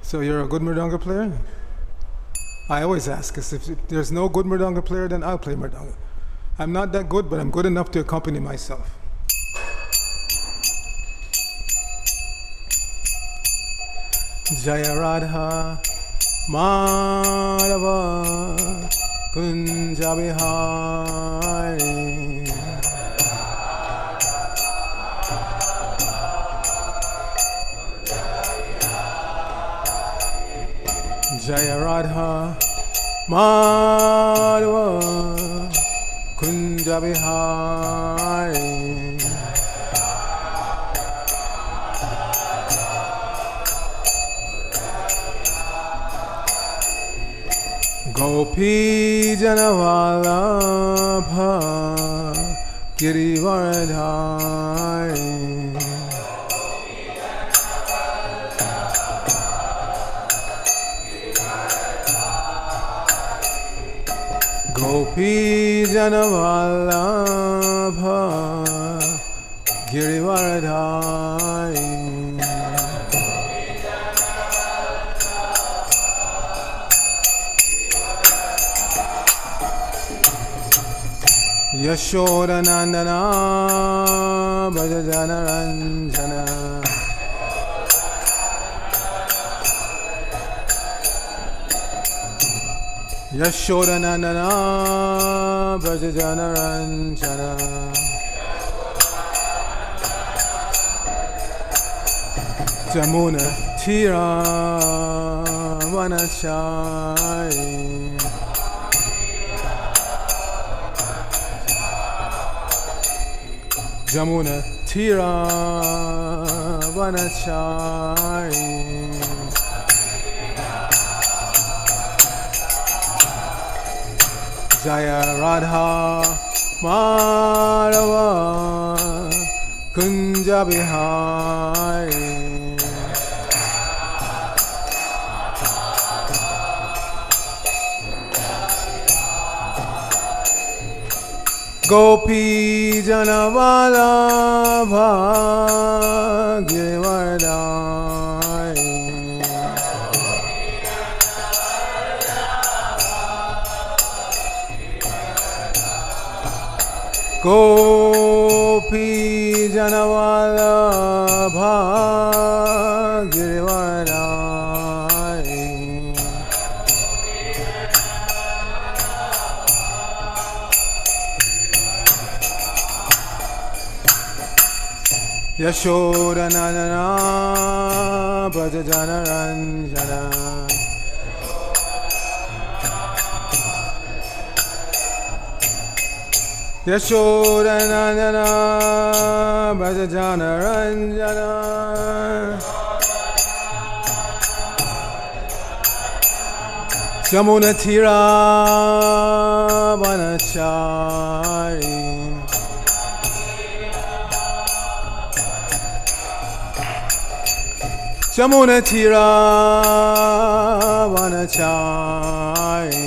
So you're a good mridanga player? I always ask, if there's no good mridanga player, then I'll play mridanga. I'm not that good, but I'm good enough to accompany myself. Jaya Radha Madhava Kunja Bihari Jaya Radha Madhava Kunja Bihari Gopi Janavalabha Girivardhari Gopi Janavalabha Girivardhari Yashoda Nandana Bhajajana Ranjana Yashoda Nandana Bhajajana Ranjana Jamuna Tira Vanachari Jamuna Tira Vanachari Jaya Radha Madhava Kunja Bihari Gopi Janavalabha Girivardhari Gopi Janavalabha Girivardhari Yashoda Nandana Bhajajana Ranjana Yashoda Nandana Bhajajana Ranjana Jamuna Tira Vanachari Jamuna Tira Vanachari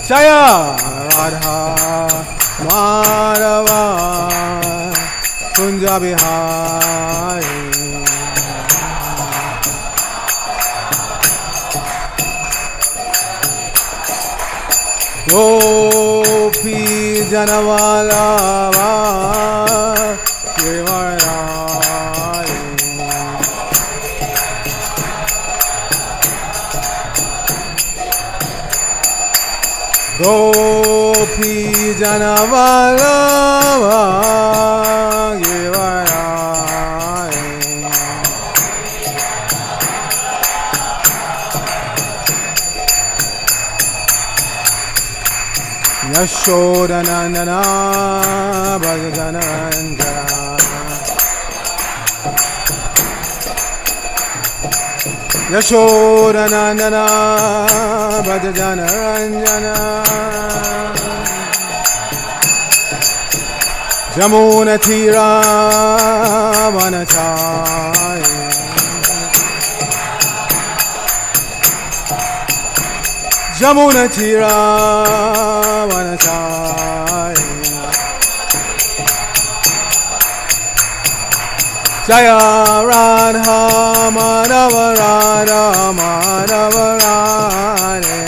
Jaya Radha Madhava Kunja Bihari Gopi Janavalabha Girivardhari Gopi Janavalabha Girivardhari Yashoda Nandana Bhajajana Ranjana Yashoda Nandana Bhajajana Ranjana Jamuna Tira Vanachari Jamuna Tira Vanachari Jaya Radha Madhava Radha Madhava Radhe.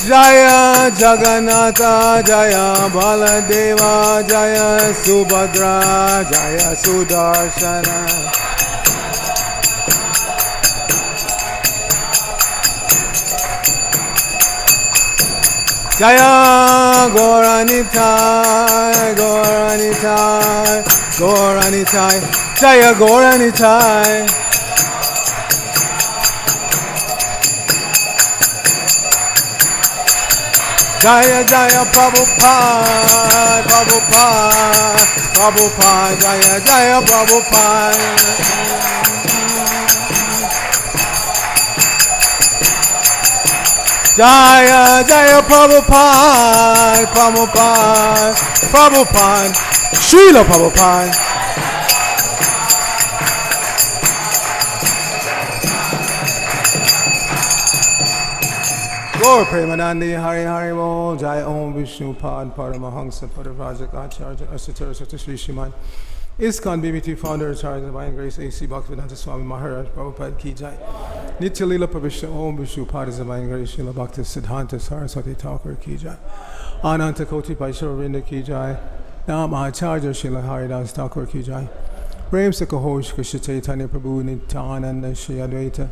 Jaya Jagannatha Jaya Baladeva Jaya Subhadra Jaya Sudarshana. Jaya Gauranitai Gauranitai Gauranitai Jaya Gauranitai. Jaya Jaya Prabhupada, Prabhupada, Prabhupada, Jaya Jaya Prabhupada. Jaya Jaya Prabhupada, Prabhupada, Prabhupada, Srila Prabhupada. Gaur Premanandi Hari Hari Bol Jai Om Vishnu Pad Paramahansa Padarajak Acharya Asatara Sata Sri Śrīmad ISKCON BBT Founder Acharya Divine Grace A.C. Bhaktivedanta Swami Maharaja Prabhupada Ki Jai Nitya Lila Pravishna Om Vishnu Pad Divine Grace Srila Bhakti Siddhanta Saraswati Thakur Ki Jai Ananta Koti Vaishnavinda Ki Jai Nam Acharya Srila Haridas Thakur Ki Jai Prem Sakahosh Krishna Chaitanya Prabhu Nityananda Shri Advaita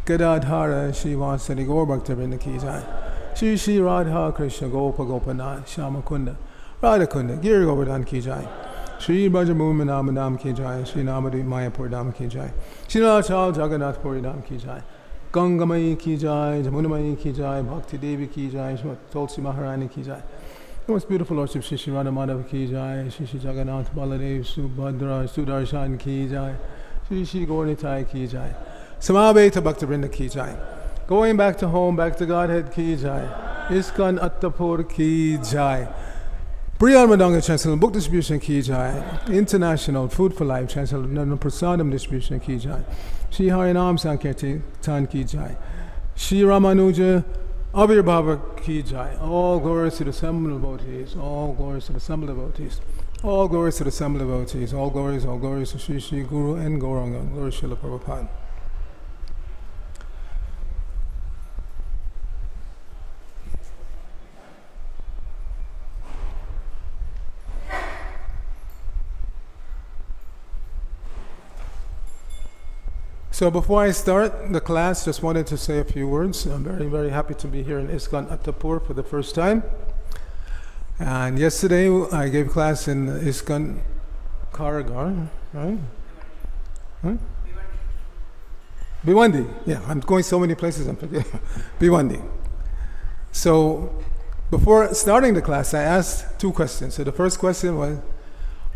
Gadadhara Shri Vasadi Gaur Bhaktivinoda Ki Jai Shri Shri Radha Krishna Gopa Gopanath Shyamakunda Radhakunda Giri Govardhan Ki Jai Shri Brajamuma Namadam Ki Jai Shri Namadip Mayapur Dham Ki Jai Shri Nachal Jagannath Puri Dham Ki Jai Gangamayi Ki Jai Jamunamayi Ki Jai Bhakti Devi Ki Jai Tulsi Maharani Ki Jai The most beautiful Lordship Shri Shri Radha Madhava Ki Jai Shri Shri Jagannath Baladev Subhadra Sudarshan Ki Jai Shri Shri Gaurnitai Ki Jai Samaveta Bhaktivinoda Ki Jai. Going back to home, back to Godhead Ki Jai. ISKCON Attapur Ki Jai. Brihan Madanga Chancellor, Book Distribution Ki Jai. International Food for Life Chancellor, Prasadam Distribution Ki Jai. Shri Harinam Sankirtan Ki Jai. Shri Ramanuja Avirbhava Ki Jai. All glories to the assembled devotees. All glories to the assembled devotees. All glories to the assembled devotees. All glories to Shri Shri Guru and Gauranga. Glory Srila Prabhupada. So before I start the class, just wanted to say a few words. I'm very, very happy to be here in ISKCON Attapur for the first time. And yesterday I gave class in ISKCON Karagar, right? Huh? Bhiwandi. Yeah, I'm going so many places, I'm forgetting. Bhiwandi. So before starting the class, I asked two questions. So the first question was,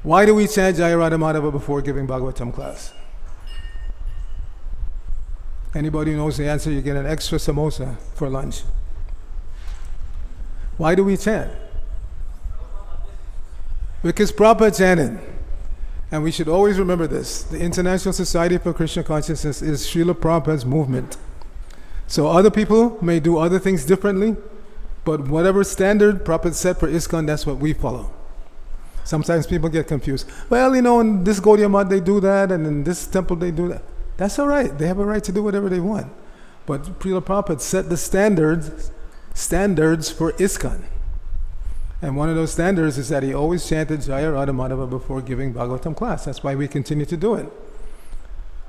why do we chant Jaya Radha Madhava before giving Bhagavatam class? Anybody who knows the answer, you get an extra samosa for lunch. Why do we chant? Because Prabhupada chanted. And we should always remember this. The International Society for Krishna Consciousness is Srila Prabhupada's movement. So other people may do other things differently, but whatever standard Prabhupada set for ISKCON, that's what we follow. Sometimes people get confused. Well, in this Gaudiya Math they do that, and in this temple they do that. That's all right. They have a right to do whatever they want. But Srila Prabhupada set the standards for ISKCON. And one of those standards is that he always chanted Jaya Radha Madhava before giving Bhagavatam class. That's why we continue to do it.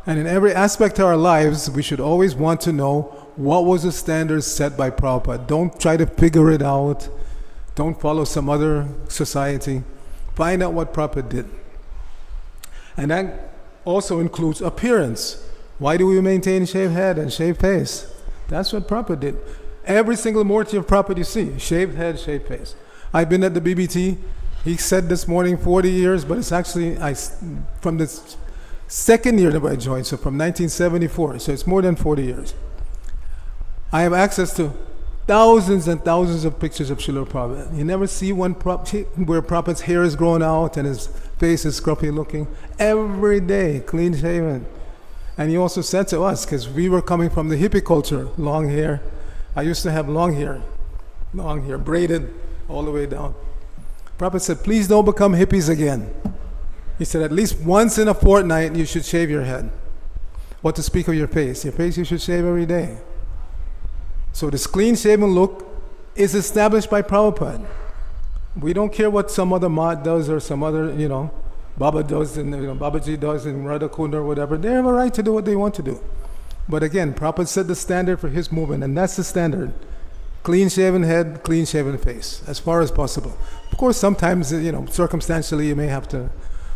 And in every aspect of our lives, we should always want to know what was the standards set by Prabhupada. Don't try to figure it out. Don't follow some other society. Find out what Prabhupada did. And that also includes appearance. Why do we maintain shaved head and shaved face? That's what Prabhupada did. Every single Murti of Prabhupada you see, shaved head, shaved face. I've been at the BBT, he said this morning 40 years, but it's actually from the second year that I joined, so from 1974, so it's more than 40 years. I have access to thousands and thousands of pictures of Srila Prabhupada. You never see one where Prabhupada's hair is grown out and his face is scruffy looking. Every day, clean shaven. And he also said to us, because we were coming from the hippie culture, long hair. I used to have long hair, braided all the way down. Prabhupada said, please don't become hippies again. He said, at least once in a fortnight you should shave your head. What to speak of your face? Your face you should shave every day. So this clean-shaven look is established by Prabhupada. We don't care what some other Mahat does or some other, Baba does and Babaji does and Radha Kunda or whatever. They have a right to do what they want to do. But again, Prabhupada set the standard for his movement, and that's the standard. Clean-shaven head, clean-shaven face, as far as possible. Of course, sometimes, circumstantially you may have to,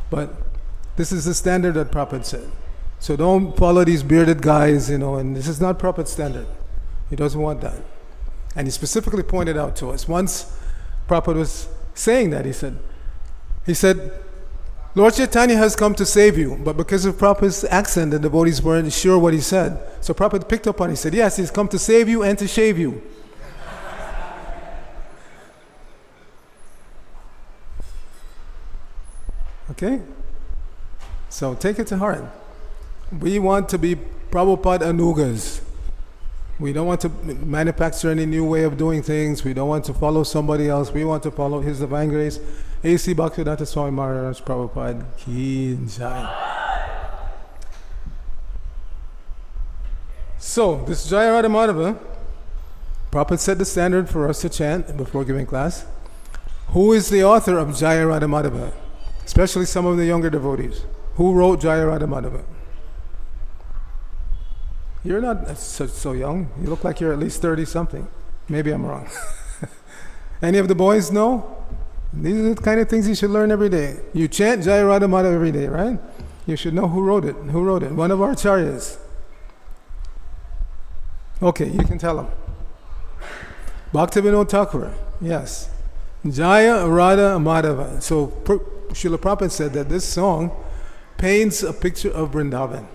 but this is the standard that Prabhupada said. So don't follow these bearded guys, and this is not Prabhupada's standard. He doesn't want that. And he specifically pointed out to us. Once Prabhupada was saying that, he said, Lord Chaitanya has come to save you, but because of Prabhupada's accent, the devotees weren't sure what he said. So Prabhupada picked up on it. He said, yes, he's come to save you and to shave you. Okay? So take it to heart. We want to be Prabhupada Anugas. We don't want to manufacture any new way of doing things. We don't want to follow somebody else. We want to follow His Divine Grace. A.C. Bhaktivedanta Swami Maharaj Prabhupada Ki Jai. So, this Jaya Radha Madhava, Prabhupada set the standard for us to chant before giving class. Who is the author of Jaya Radha Madhava? Especially some of the younger devotees. Who wrote Jaya Radha Madhava? You're not so young. You look like you're at least 30-something. Maybe I'm wrong. Any of the boys know? These are the kind of things you should learn every day. You chant Jaya Radha Madhava every day, right? You should know who wrote it. Who wrote it? One of our acharyas. Okay, you can tell them. Bhaktivinoda Thakur. Yes. Jaya Radha Madhava. So Srila Prabhupada said that this song paints a picture of Vrindavan.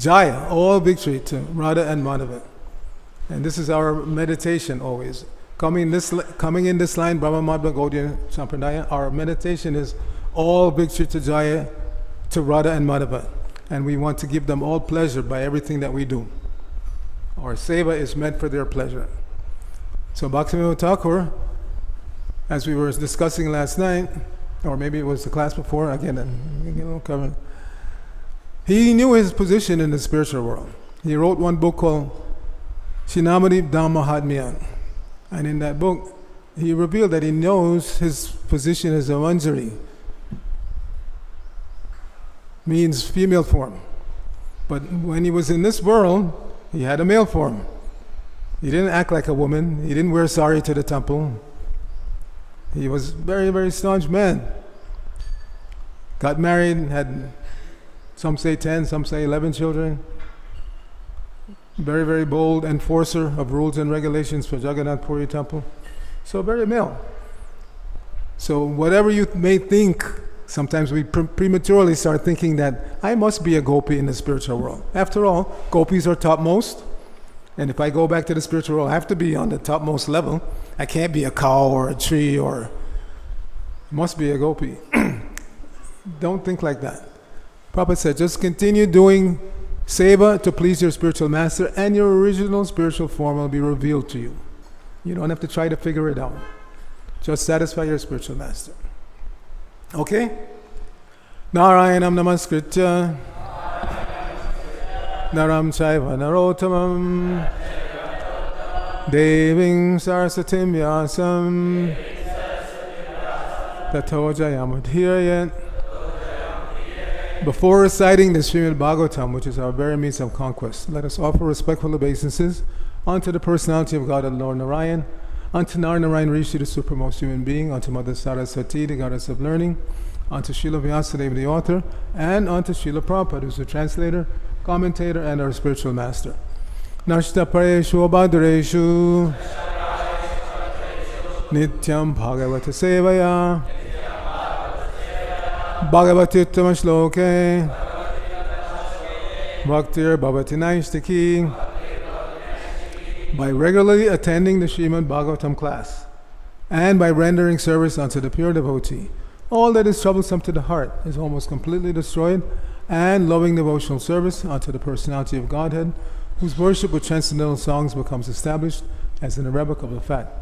Jaya, all victory to Radha and Madhava. And this is our meditation always. Coming in this line, Brahma Madhva Gaudiya Sampradaya, our meditation is all victory to Jaya, to Radha and Madhava. And we want to give them all pleasure by everything that we do. Our seva is meant for their pleasure. So Bhaktivinoda Thakur, as we were discussing last night, or maybe it was the class before, again, he knew his position in the spiritual world. He wrote one book called Shinamadi Dhammahatmya. And in that book, he revealed that he knows his position as a manjari. Means female form. But when he was in this world, he had a male form. He didn't act like a woman. He didn't wear sari to the temple. He was very, very staunch man. Got married, had some say 10, some say 11 children. Very, very bold enforcer of rules and regulations for Jagannath Puri temple. So very male. So whatever you may think, sometimes we prematurely start thinking that I must be a gopi in the spiritual world. After all, gopis are topmost. And if I go back to the spiritual world, I have to be on the topmost level. I can't be a cow or a tree or... must be a gopi. Don't think like that. Prabhupada said, just continue doing seva to please your spiritual master, and your original spiritual form will be revealed to you. You don't have to try to figure it out. Just satisfy your spiritual master. Okay? Narayanam namaskritya Naram chaiva narotamam Deving Saraswatim Vyasam Tato Jayamudhirayat. Before reciting the Śrīmad-Bhāgavatam, which is our very means of conquest, let us offer respectful obeisances unto the personality of God and Lord Narayan, unto Narayan Rishi, the supremmost human being, unto Mother Saraswati, the goddess of learning, unto Srila Vyasadeva, the author, and unto Srila Prabhupada, who is the translator, commentator, and our spiritual master. Nashta pareshu abhadreshu Nityam Bhagavata Sevaya Bhagavati Uttama Shloke Bhaktir Bhavati Naishtaki. By regularly attending the Śrīmad-Bhāgavatam class and by rendering service unto the pure devotee, all that is troublesome to the heart is almost completely destroyed, and loving devotional service unto the personality of Godhead, whose worship with transcendental songs becomes established as an irrevocable fact.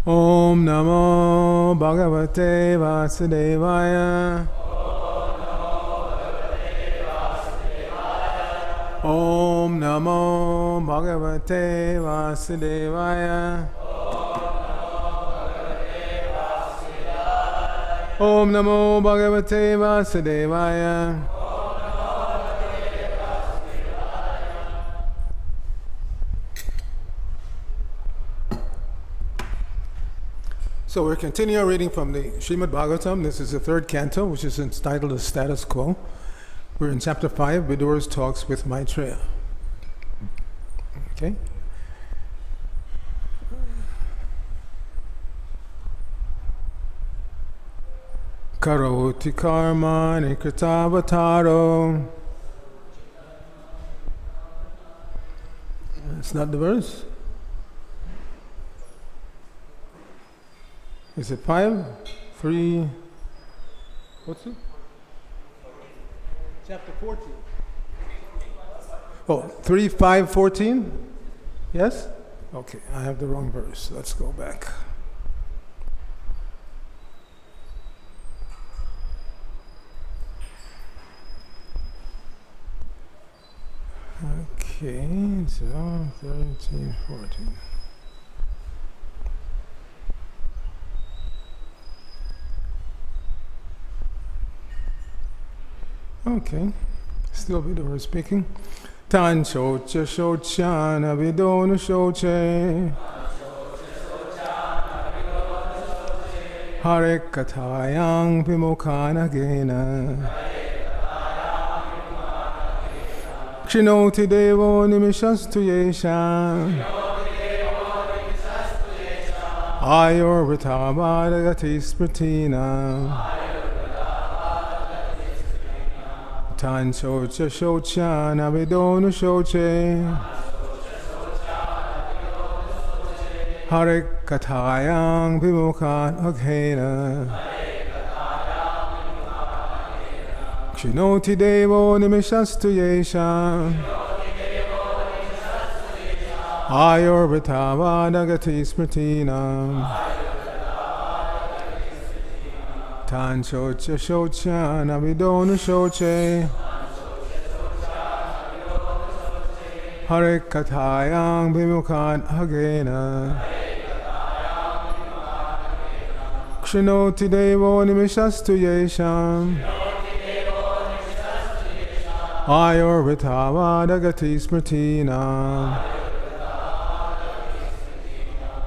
Om Namo Bhagavate Vyasadevaya. Om Namo Bhagavate Vyasadevaya. Om Namo Bhagavate Vyasadevaya. So we're continuing our reading from the Śrīmad-Bhāgavatam. This is the third canto, which is entitled The Status Quo. We're in chapter 5, Vidura's Talks with Maitreya. Okay? Karoti karma nikritavataro. That's not the verse. Is it 5? 3? What's it? Chapter 14. Oh, 3, 5, 14? Yes? Okay, I have the wrong verse. Let's go back. Okay, so 13, 14. Okay, still Vidura speaking. Tan shocha shochana vidonu shoche. Hare katayang vimokana gena. Kshynoti devo nimishastu yesha. Ayorvritavadagati spratina. Tan shocha shocha navidonu shoche. Hare katayang vimukhan aghena. Kshynoti devo nimishastu yesha. Ayorvritavadagati smritina. Tan shocha shocha navidonu shoche. Hare katayang vimukhan agena. Kshynoti devo nimishastu yesham. Ayorvritavadagati smritina.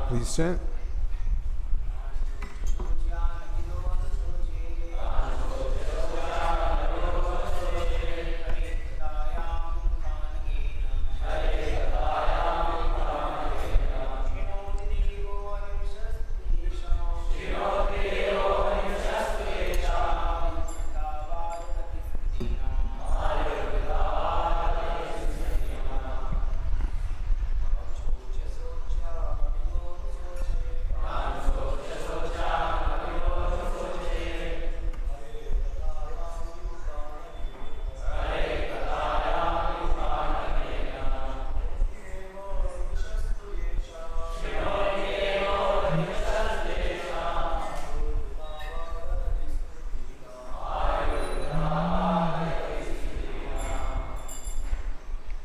Please chant.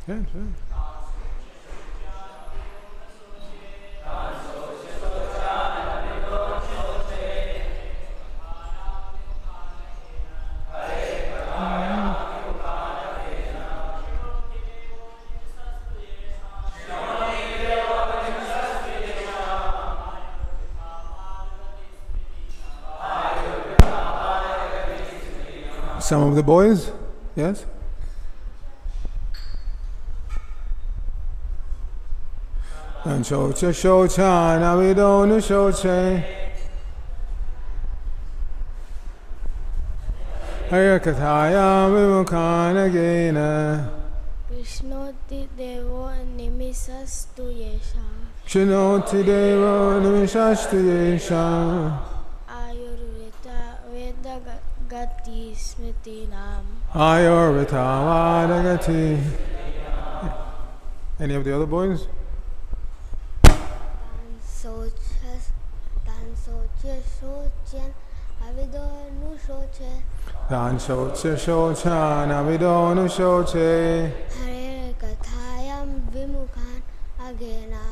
Yeah, sure. Some of the boys, yes? And shocha shocha navidonu shoche. Hare kataya vimukana gena. Krishnoti devo nimisastu yesha. Kshynoti devo nimishastu yesha. Ayurveda veda gati smritinam. Ayorvritavadagati. Any of the other boys? Tan soche sochen avido nu soche. Dan shoche shochan avidonu shoche. Hare kathayam vimukhan agena.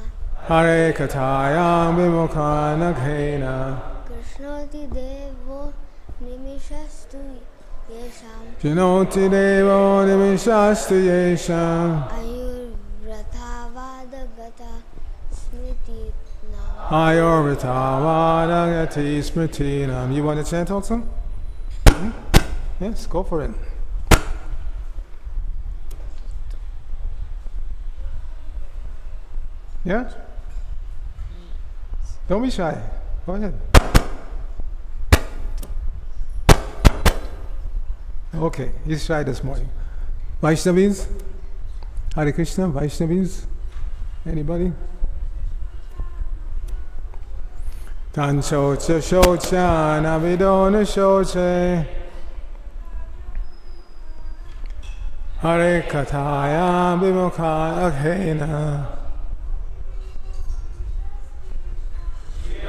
Hare katayam vimukhan aghena. Krishnoti devo nimishastu yesham. Shinoti devo nimishastu yesham. Ayurvratavada gata smriti nam. Ayorvitavadagati smritinam. You want to chant also? Yes, go for it. Yeah? Don't be shy. Go ahead. Okay, he's shy this morning. Vaishnavis? Hare Krishna, Vaishnavis? Anybody? Tan shocha shocha navidona shoche. Hare kataya vimukha aghena.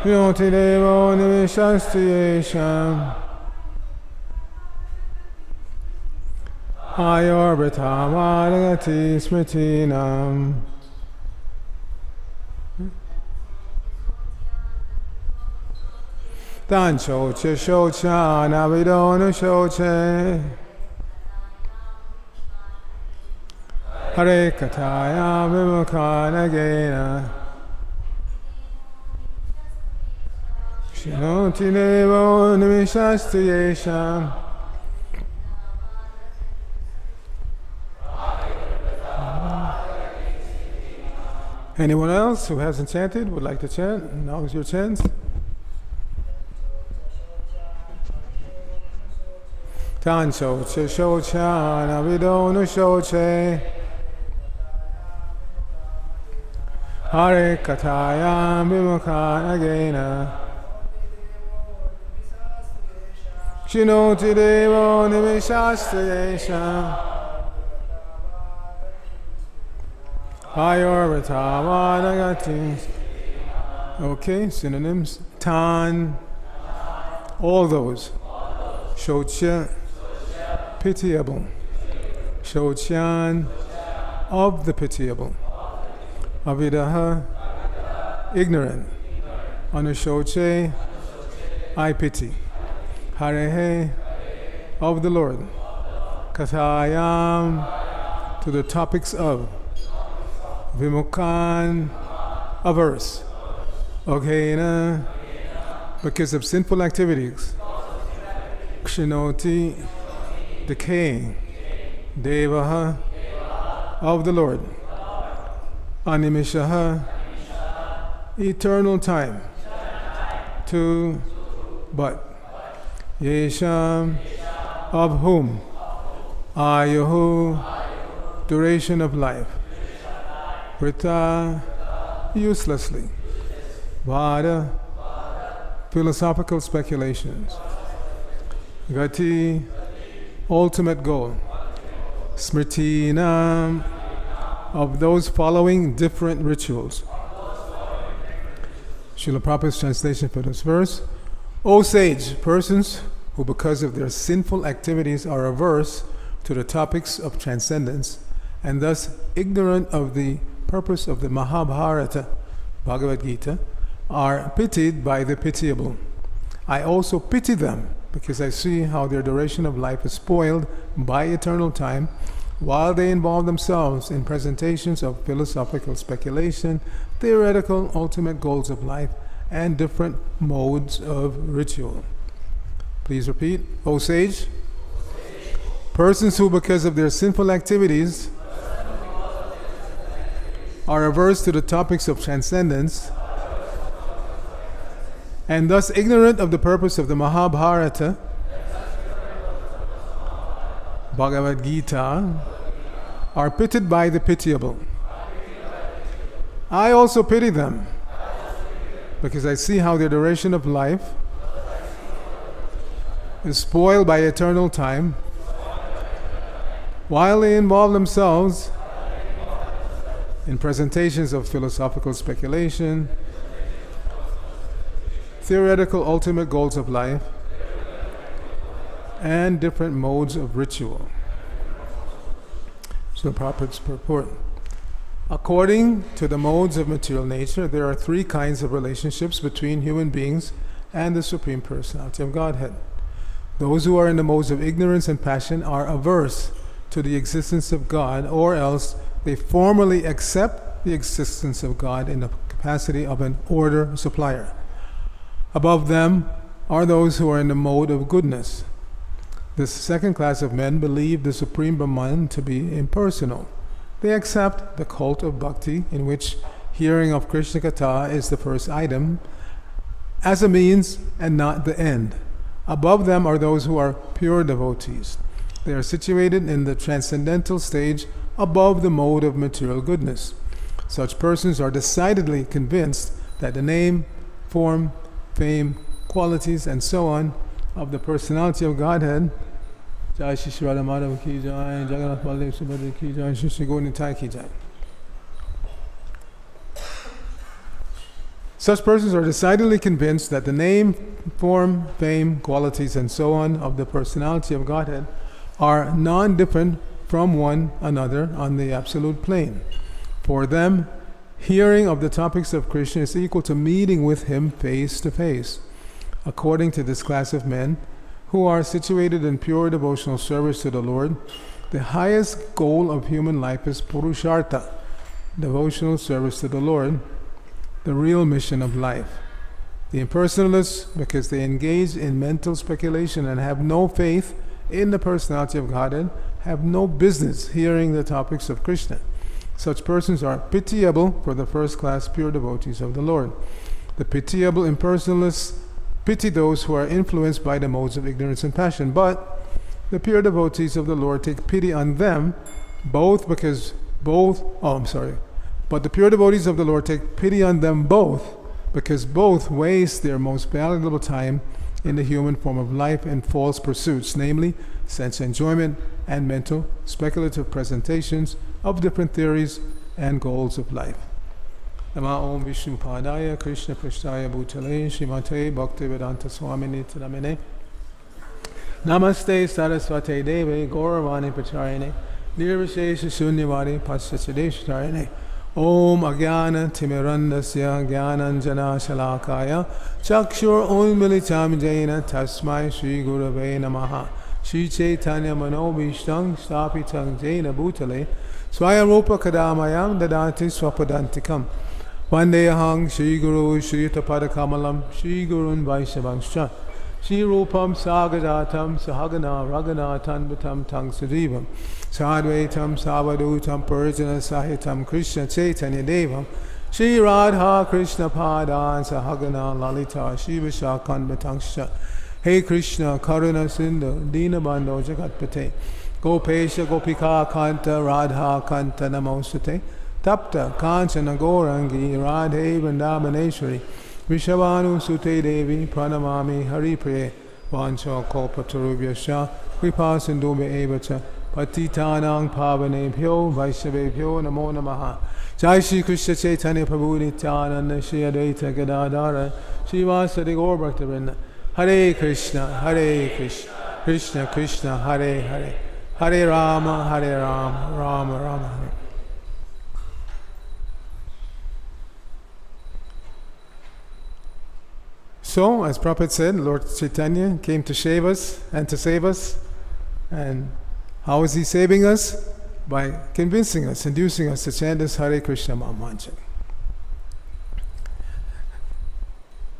Yoti devo nimishastu yesham. Ayorvitavadagati smritinam. Dan shoche shocha navidona shoche. Hare kataya vimukha aghena. Shinoti devo nimishastu yesham. Anyone else who hasn't chanted would like to chant? Now is your chance. Tan shoche shocha navidonu shoche. Hare kataya vimukha aghena. Shinoti devo nimishastu yesham. Ayorvitavadagati. Okay, synonyms. Tan, all those. Shocha, pitiable. Shochan, of the pitiable. Avidaha, ignorant. Anushoche, I pity. Harehe, of the Lord. Kathayam, to the topics of. Vimukhan, averse. Aghena, because of sinful activities. Kshinoti, decaying. Devaha, of the Lord. Animishaha, eternal time. To, but. Yesham, of whom. Ayuhu, duration of life. Vrita, uselessly. Vada, philosophical speculations. Gati, ultimate goal. Smritinam, of those following different rituals. Srila Prabhupada's translation for this verse. O sage, persons who because of their sinful activities are averse to the topics of transcendence and thus ignorant of the purpose of the Mahabharata, Bhagavad Gita, are pitied by the pitiable. I also pity them because I see how their duration of life is spoiled by eternal time while they involve themselves in presentations of philosophical speculation, theoretical ultimate goals of life, and different modes of ritual. Please repeat. O sage, persons who because of their sinful activities are averse to the topics of transcendence and thus ignorant of the purpose of the Mahabharata, Bhagavad Gita, are pitied by the pitiable. I also pity them because I see how their duration of life is spoiled by eternal time while they involve themselves in presentations of philosophical speculation, theoretical ultimate goals of life, and different modes of ritual. So Prabhupada's purport. According to the modes of material nature, there are three kinds of relationships between human beings and the Supreme Personality of Godhead. Those who are in the modes of ignorance and passion are averse to the existence of God, or else they formally accept the existence of God in the capacity of an order supplier. Above them are those who are in the mode of goodness. This second class of men believe the Supreme Brahman to be impersonal. They accept the cult of bhakti, in which hearing of Krishna Katha is the first item, as a means and not the end. Above them are those who are pure devotees. They are situated in the transcendental stage above the mode of material goodness. Such persons are decidedly convinced that the name, form, fame, qualities, and so on of the Personality of Godhead, Jai Shri Shri Radha Madhava Ki Jai, Jagannath Baladev Subhadra Ki Jai, Shri Shri Gaur Nitai Ki Jai. Such persons are decidedly convinced that the name, form, fame, qualities, and so on of the Personality of Godhead are non-different from one another on the absolute plane. For them, hearing of the topics of Krishna is equal to meeting with him face to face. According to this class of men, who are situated in pure devotional service to the Lord, the highest goal of human life is Purushartha, devotional service to the Lord, the real mission of life. The impersonalists, because they engage in mental speculation and have no faith in the Personality of Godhead, have no business hearing the topics of Krishna. Such persons are pitiable for the first class pure devotees of the Lord. The pitiable impersonalists pity those who are influenced by the modes of ignorance and passion, but the pure devotees of the Lord take pity on them, but the pure devotees of the Lord take pity on them both, because both waste their most valuable time in the human form of life in false pursuits, namely sense enjoyment and mental speculative presentations of different theories and goals of life. Nama Om Vishnu Padaya Krishna Prishtaya Bhutale Śrīmate Bhaktivedanta Swamini Namine Namaste Saraswate Deve Gauravani Pacharine Nirvishesha Shunyavadi Paschachadesharine Om Agyana Timirandasya Gyananjana Shalakaya Chakshur Unmilitam Jaina Tasmai Shri Gurave Namaha Shri Chaitanya Manobhishtang Stapitang Jaina Bhutale Swayarupa Kadamayam Dadati Swapadantikam Vandehang Shri Guru Shri Tapada Kamalam Shri Gurun Vaishyavangscha Shri Rupam Sagadatam Sahagana Raganatan Bhatam Tang Sudivam Sadvaitam Savadutam Purjana Sahitam Krishna Chaitanya Devam Shri Radha Krishna Padan Sahagana Lalita Shri Vishakan Bhatangsha Hey Krishna Karuna Sindhu Dinabando Jagatpate Gopesha Gopika Kanta Radha Kanta Namostate Tapta Kanchana Gaurangi Radhe Vrindavaneshwari Vishavanu Sute Devi Pranamami Haripriye Vancho Kalpatarubhyasya Kripa Sindhubhya Evacha Patitanang Pavanebhyo Vaishnavebhyo Namo Namaha Jai Shri Krishna Chaitanya Prabhu Nityananda Shri Advaita Gadadhara Shri Vyasadeva Gaur Bhaktivinoda Hare Krishna Krishna Krishna Hare Hare Hare Rama Rama Rama Hare. So, as Prabhupada said, Lord Chaitanya came to save us and to save us. And how is he saving us? By convincing us, inducing us to chant this Hare Krishna Mahamantra.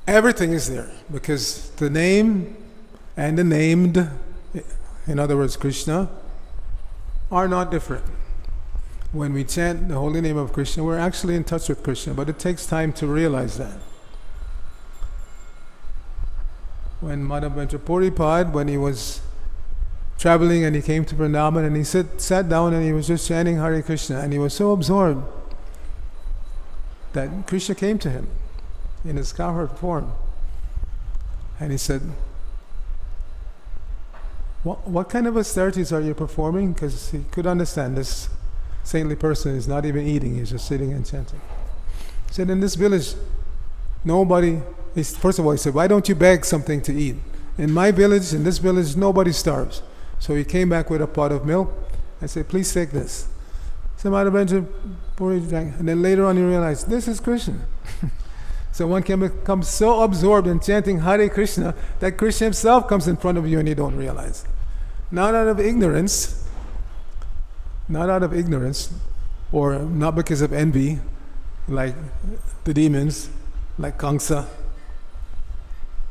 Everything is there, because the name and the named, in other words Krishna, are not different. When we chant the holy name of Krishna, we're actually in touch with Krishna, but it takes time to realize that. When Madhavendra Puripad, when he was traveling and he came to Vrindavan and he sat down and he was just chanting Hare Krishna, and he was so absorbed that Krishna came to him in his cowherd form. And he said, what kind of austerities are you performing? Because he could understand this saintly person is not even eating, he's just sitting and chanting. He said, in this village, nobody First of all, he said, why don't you beg something to eat? In my village, in this village, nobody starves. So he came back with a pot of milk. I said, please take this. And then later on he realized, this is Krishna. So one can become so absorbed in chanting Hare Krishna that Krishna himself comes in front of you and you don't realize. Not out of ignorance, or not because of envy, like the demons, like Kamsa.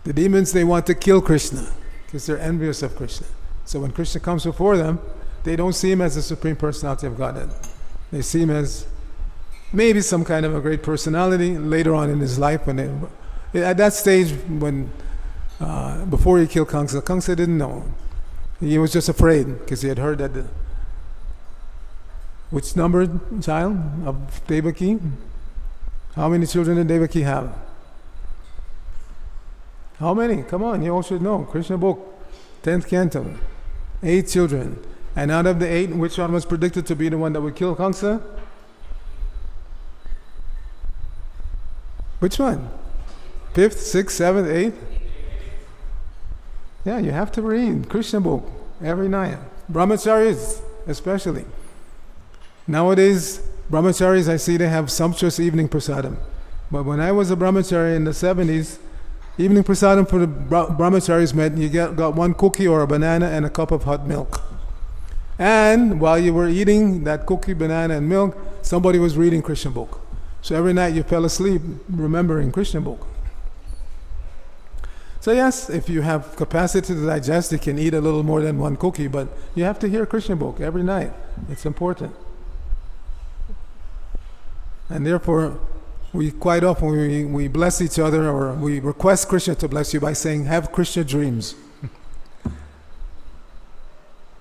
The demons, they want to kill Krishna because they're envious of Krishna. So when Krishna comes before them, they don't see him as the Supreme Personality of Godhead. They see him as maybe some kind of a great personality later on in his life. At that stage, when before he killed Kamsa, Kamsa didn't know. He was just afraid because he had heard that which numbered child of Devaki? How many children did Devaki have? How many? Come on, you all should know. Krishna book, 10th canto. 8 children. And out of the 8, which one was predicted to be the one that would kill Kamsa? Which one? 5th, 6th, 7th, 8th? Yeah, you have to read Krishna book every night. Brahmacharis especially. Nowadays, brahmacharis, I see they have sumptuous evening prasadam. But when I was a brahmachari in the 70s, evening prasadam for the brahmacharis meant you got 1 cookie or a banana and a cup of hot milk. And while you were eating that cookie, banana and milk, somebody was reading Krishna book. So every night you fell asleep remembering Krishna book. So yes, if you have capacity to digest, you can eat a little more than 1 cookie, but you have to hear Krishna book every night. It's important. And therefore, we quite often we bless each other, or we request Krishna to bless you by saying, have Krishna dreams.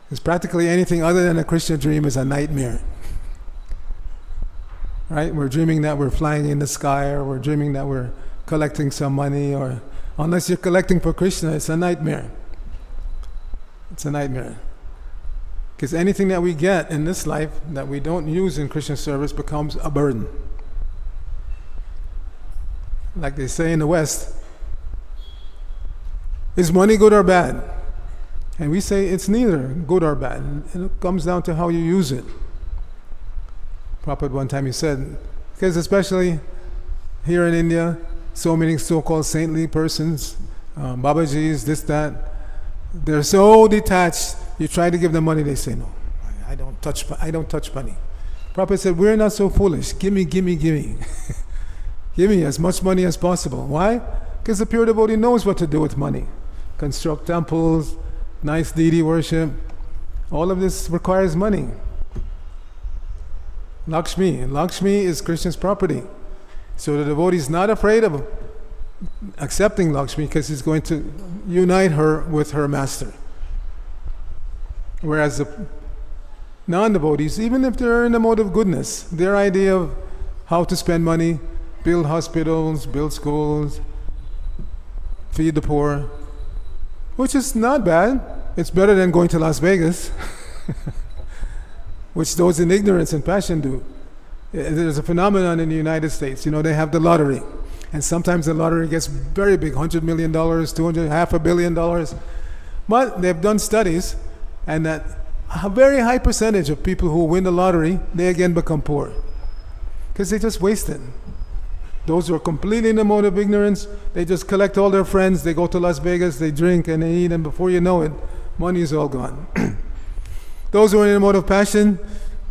Because practically anything other than a Krishna dream is a nightmare. Right? We're dreaming that we're flying in the sky, or we're dreaming that we're collecting some money, or unless you're collecting for Krishna, it's a nightmare. It's a nightmare. Because anything that we get in this life that we don't use in Krishna service becomes a burden. Like they say in the West, is money good or bad? And we say it's neither good or bad. And it comes down to how you use it. Prabhupada one time he said, because especially here in India, so many so-called saintly persons, Babajis, this, that, they're so detached. You try to give them money, they say, no, I don't touch money. Prabhupada said, we're not so foolish. Give me. Give me as much money as possible. Why? Because the pure devotee knows what to do with money. Construct temples, nice deity worship. All of this requires money. Lakshmi is Krishna's property. So the devotee is not afraid of accepting Lakshmi because he's going to unite her with her master. Whereas the non-devotees, even if they're in the mode of goodness, their idea of how to spend money, build hospitals, build schools, feed the poor, which is not bad. It's better than going to Las Vegas, which those in ignorance and passion do. There's a phenomenon in the United States. They have the lottery. And sometimes the lottery gets very big, $100 million, $500 million. But they've done studies, and that a very high percentage of people who win the lottery, they again become poor. Because they just waste it. Those who are completely in the mode of ignorance, they just collect all their friends, they go to Las Vegas, they drink and they eat, and before you know it, money is all gone. Those who are in the mode of passion,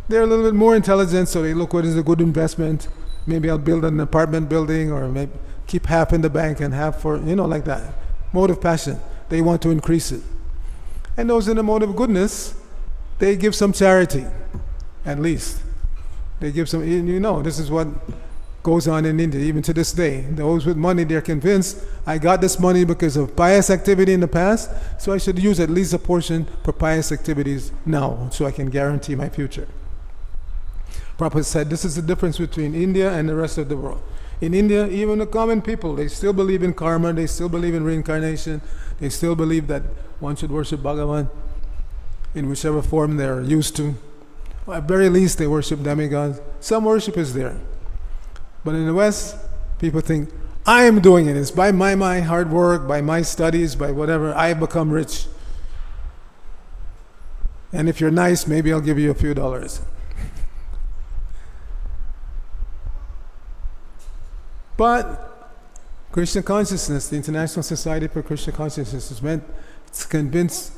they're a little bit more intelligent, so they look what is a good investment. Maybe I'll build an apartment building, or maybe keep half in the bank and half for, like that. Mode of passion. They want to increase it. And those in the mode of goodness, they give some charity, at least. They give some, this is what goes on in India, even to this day. Those with money, they're convinced, I got this money because of pious activity in the past, so I should use at least a portion for pious activities now, so I can guarantee my future. Prabhupada said this is the difference between India and the rest of the world. In India, even the common people, they still believe in karma, they still believe in reincarnation, they still believe that one should worship Bhagavan in whichever form they're used to. At very least, they worship demigods. Some worship is there. But in the West, people think, I am doing it. It's by my hard work, by my studies, by whatever, I become rich. And if you're nice, maybe I'll give you a few dollars. But Krishna consciousness, the International Society for Krishna Consciousness, is meant to convince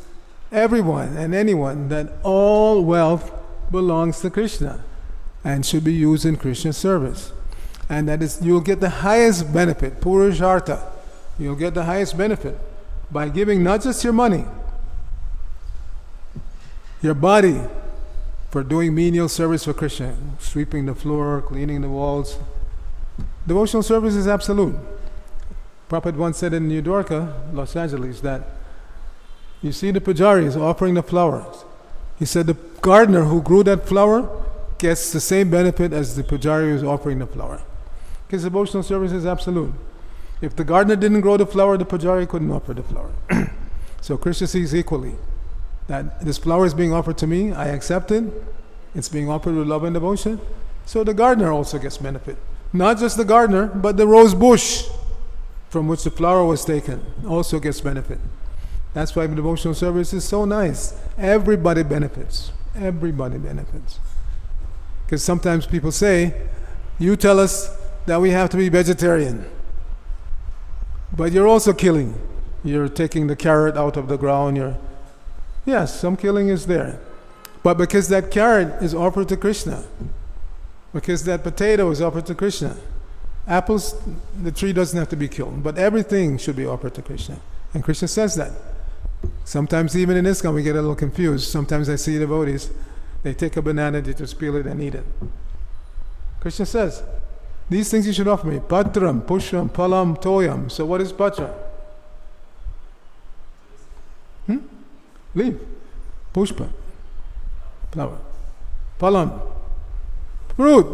everyone and anyone that all wealth belongs to Krishna and should be used in Krishna's service. And that is, you'll get the highest benefit, Purushartha. You'll get the highest benefit by giving not just your money, your body, for doing menial service for Krishna, sweeping the floor, cleaning the walls. Devotional service is absolute. Prabhupada once said in New Dwarka, Los Angeles, that you see the pujaris offering the flowers. He said the gardener who grew that flower gets the same benefit as the pujari who is offering the flower. Because devotional service is absolute. If the gardener didn't grow the flower, the pujari couldn't offer the flower. So Krishna sees equally that this flower is being offered to me, I accept it, it's being offered with love and devotion, so the gardener also gets benefit. Not just the gardener, but the rose bush from which the flower was taken also gets benefit. That's why devotional service is so nice. Everybody benefits. Everybody benefits. Because sometimes people say, you tell us that we have to be vegetarian, but you're also killing. You're taking the carrot out of the ground. Yes, some killing is there. But because that carrot is offered to Krishna, because that potato is offered to Krishna, apples, the tree doesn't have to be killed, but everything should be offered to Krishna. And Krishna says that. Sometimes even in ISKCON we get a little confused. Sometimes I see devotees, they take a banana, they just peel it and eat it. Krishna says, these things you should offer me. Patram, pushram, palam, toyam. So what is patra? Leaf. Pushpa. Flower. Palam. Fruit.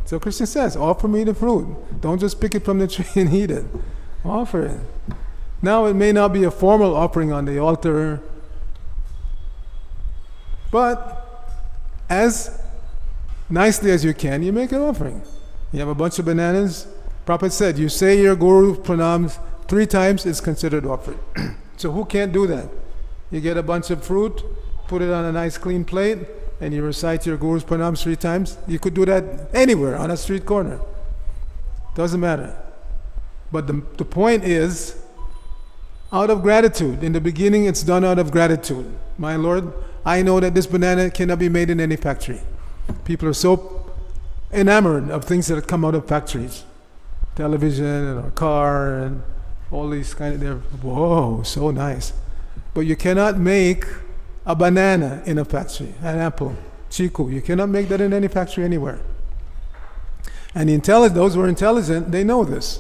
So Krishna says, offer me the fruit. Don't just pick it from the tree and eat it. Offer it. Now it may not be a formal offering on the altar, but as nicely as you can, you make an offering. You have a bunch of bananas. Prabhupada said, you say your Guru pranams 3 times, it's considered offered. So who can't do that? You get a bunch of fruit, put it on a nice clean plate, and you recite your Guru's pranams 3 times. You could do that anywhere, on a street corner. Doesn't matter. But the point is, out of gratitude. In the beginning, it's done out of gratitude. My Lord, I know that this banana cannot be made in any factory. People are so enamored of things that come out of factories. Television and a car and all these kind of, they're, whoa, so nice. But you cannot make a banana in a factory, an apple, chiku. You cannot make that in any factory anywhere. And those who are intelligent, they know this.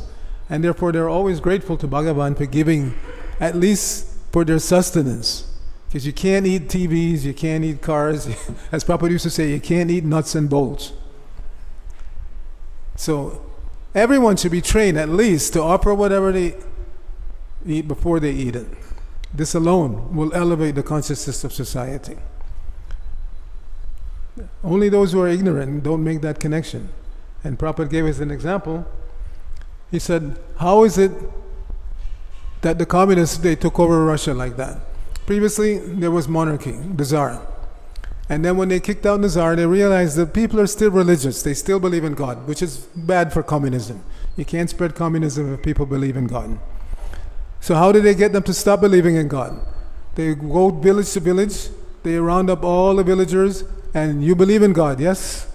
And therefore they're always grateful to Bhagavan for giving, at least for their sustenance. Because you can't eat TVs, you can't eat cars. As Prabhupada used to say, you can't eat nuts and bolts. So everyone should be trained at least to offer whatever they eat before they eat it. This alone will elevate the consciousness of society. Only those who are ignorant don't make that connection. And Prabhupada gave us an example. He said, how is it that the communists, they took over Russia like that? Previously, there was monarchy, the Tsar. And then when they kicked out the Tsar, they realized that people are still religious. They still believe in God, which is bad for communism. You can't spread communism if people believe in God. So how did they get them to stop believing in God? They go village to village, they round up all the villagers, and you believe in God, yes?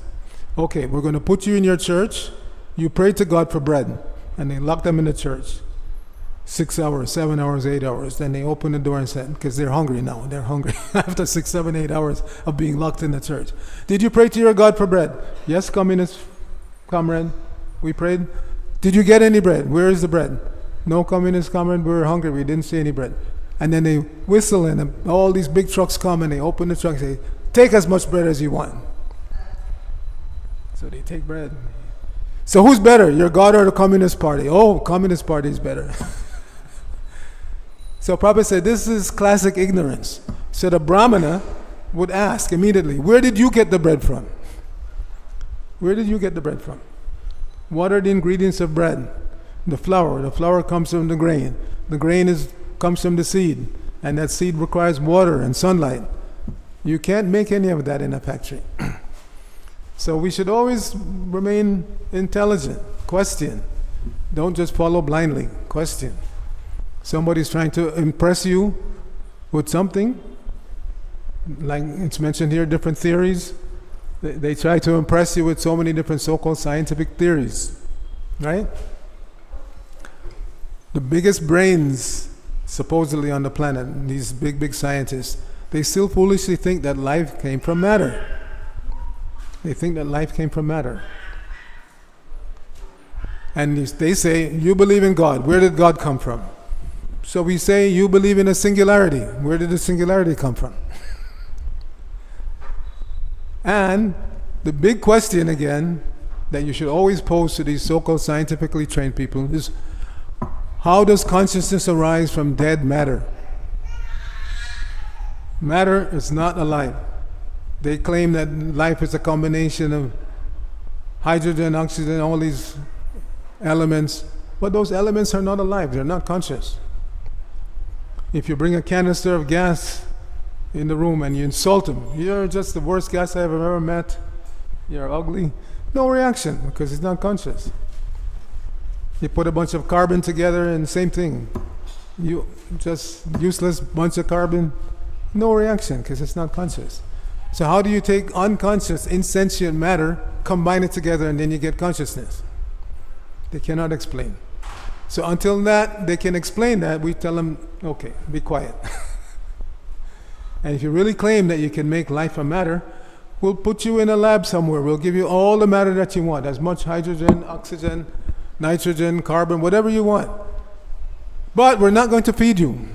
Okay, we're going to put you in your church, you pray to God for bread. And they lock them in the church. 6 hours, 7 hours, 8 hours. Then they open the door and said, because they're hungry now. They're hungry after 6, 7, 8 hours of being locked in the church. Did you pray to your God for bread? Yes, communist comrade. We prayed. Did you get any bread? Where is the bread? No, communist comrade. We were hungry. We didn't see any bread. And then they whistle and all these big trucks come and they open the truck and say, take as much bread as you want. So they take bread. So who's better, your God or the Communist Party? Oh, Communist Party is better. So Prabhupada said, this is classic ignorance. So the Brahmana would ask immediately, where did you get the bread from? Where did you get the bread from? What are the ingredients of bread? The flower comes from the grain. The grain comes from the seed, and that seed requires water and sunlight. You can't make any of that in a factory. So we should always remain intelligent. Question. Don't just follow blindly. Question. Somebody's trying to impress you with something, like it's mentioned here, different theories. They try to impress you with so many different so-called scientific theories, right? The biggest brains supposedly on the planet, these big scientists, they still foolishly think that life came from matter. They think that life came from matter. And they say, you believe in God. Where did God come from? So we say, you believe in a singularity. Where did the singularity come from? And the big question again that you should always pose to these so-called scientifically trained people is, how does consciousness arise from dead matter? Matter is not alive. They claim that life is a combination of hydrogen, oxygen, all these elements, but those elements are not alive, they're not conscious. If you bring a canister of gas in the room and you insult them, you're just the worst gas I've ever met, you're ugly, no reaction because it's not conscious. You put a bunch of carbon together and same thing, you just useless bunch of carbon, no reaction because it's not conscious. So how do you take unconscious, insentient matter, combine it together, and then you get consciousness? They cannot explain. So until that they can explain that, we tell them, okay, be quiet. And if you really claim that you can make life from matter, we'll put you in a lab somewhere. We'll give you all the matter that you want, as much hydrogen, oxygen, nitrogen, carbon, whatever you want. But we're not going to feed you.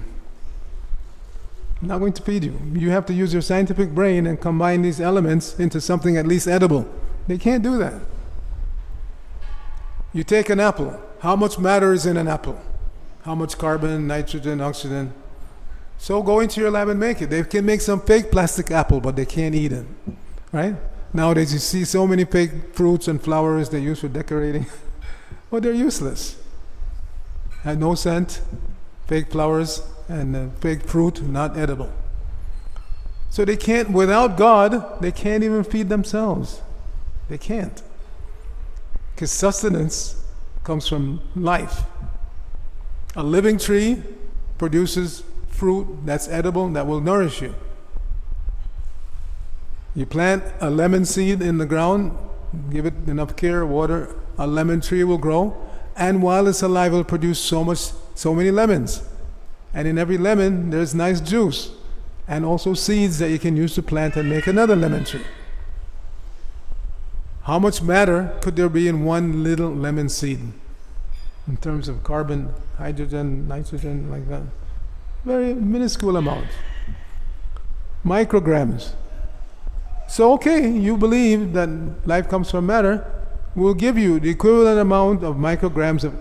Not going to feed you. You have to use your scientific brain and combine these elements into something at least edible. They can't do that. You take an apple. How much matter is in an apple? How much carbon, nitrogen, oxygen? So go into your lab and make it. They can make some fake plastic apple, but they can't eat it. Right? Nowadays you see so many fake fruits and flowers they use for decorating. But they're useless. Have no scent, fake flowers, and fake fruit, not edible. So they can't, without God, they can't even feed themselves. They can't. Because sustenance comes from life. A living tree produces fruit that's edible, that will nourish you. You plant a lemon seed in the ground, give it enough care, water, a lemon tree will grow, and while it's alive, it will produce so many lemons. And in every lemon, there's nice juice, and also seeds that you can use to plant and make another lemon tree. How much matter could there be in one little lemon seed? In terms of carbon, hydrogen, nitrogen, like that. Very minuscule amount. Micrograms. So okay, you believe that life comes from matter, we'll give you the equivalent amount of micrograms of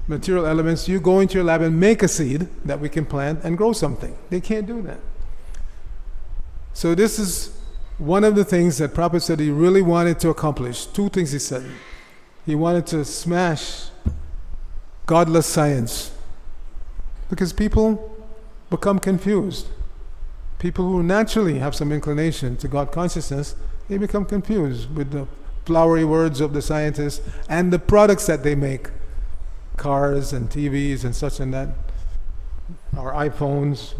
material elements. You go into your lab and make a seed that we can plant and grow something. They can't do that. So this is one of the things that Prabhupada said he really wanted to accomplish. Two things he said. He wanted to smash godless science, because people become confused. People who naturally have some inclination to God consciousness, they become confused with the flowery words of the scientists and the products that they make. Cars and TVs and such and that. Our iPhones,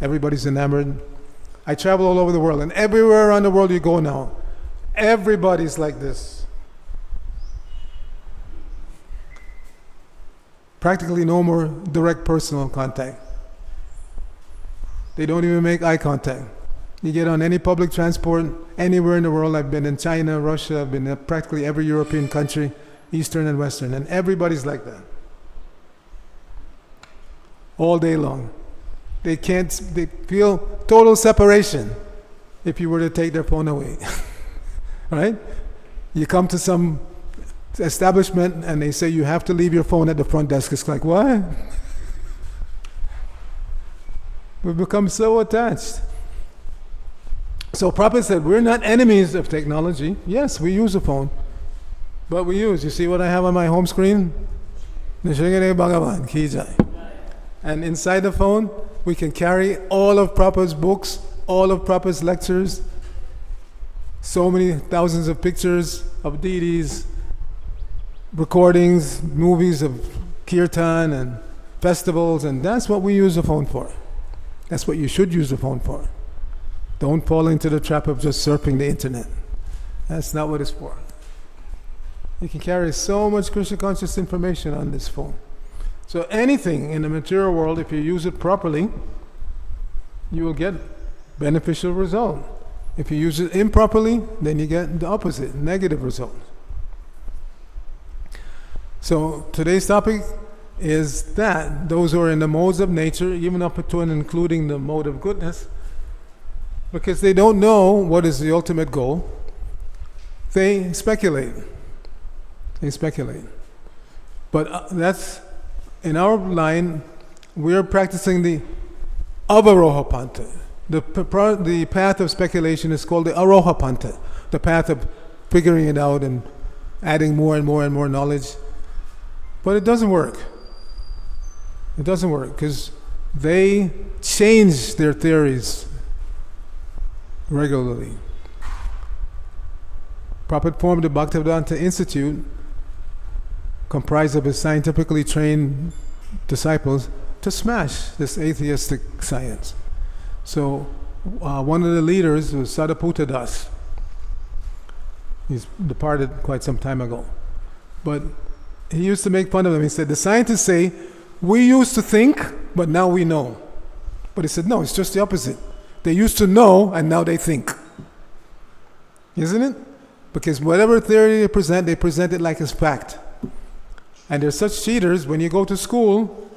everybody's enamored. I travel all over the world, and everywhere around the world you go now, everybody's like this. Practically no more direct personal contact. They don't even make eye contact. You get on any public transport, anywhere in the world. I've been in China, Russia, I've been in practically every European country, Eastern and Western, and everybody's like that. All day long. They feel total separation if you were to take their phone away. Right? You come to some establishment and they say you have to leave your phone at the front desk. It's like, what? We've become so attached. So Prabhupada said, we're not enemies of technology. Yes, we use a phone. But we use, you see what I have on my home screen? Sukadeva Bhagavan ki jai. And inside the phone, we can carry all of Prabhupada's books, all of Prabhupada's lectures, so many thousands of pictures of deities, recordings, movies of kirtan and festivals, and that's what we use the phone for. That's what you should use the phone for. Don't fall into the trap of just surfing the internet. That's not what it's for. You can carry so much Krishna conscious information on this phone. So anything in the material world, if you use it properly, you will get beneficial result. If you use it improperly, then you get the opposite, negative result. So today's topic is that those who are in the modes of nature, even up to and including the mode of goodness, because they don't know what is the ultimate goal, they speculate. They speculate. But that's, in our line, we are practicing the avaroha panta. The path of speculation is called the aroha panta, the path of figuring it out and adding more and more and more knowledge. But it doesn't work. It doesn't work because they change their theories regularly. Prabhupada formed the Bhaktivedanta Institute, comprised of his scientifically trained disciples, to smash this atheistic science. So one of the leaders was Sadaputta Das. He's departed quite some time ago. But he used to make fun of them. He said, the scientists say, we used to think, but now we know. But he said, no, it's just the opposite. They used to know, and now they think. Isn't it? Because whatever theory they present it like it's fact. And they're such cheaters, when you go to school,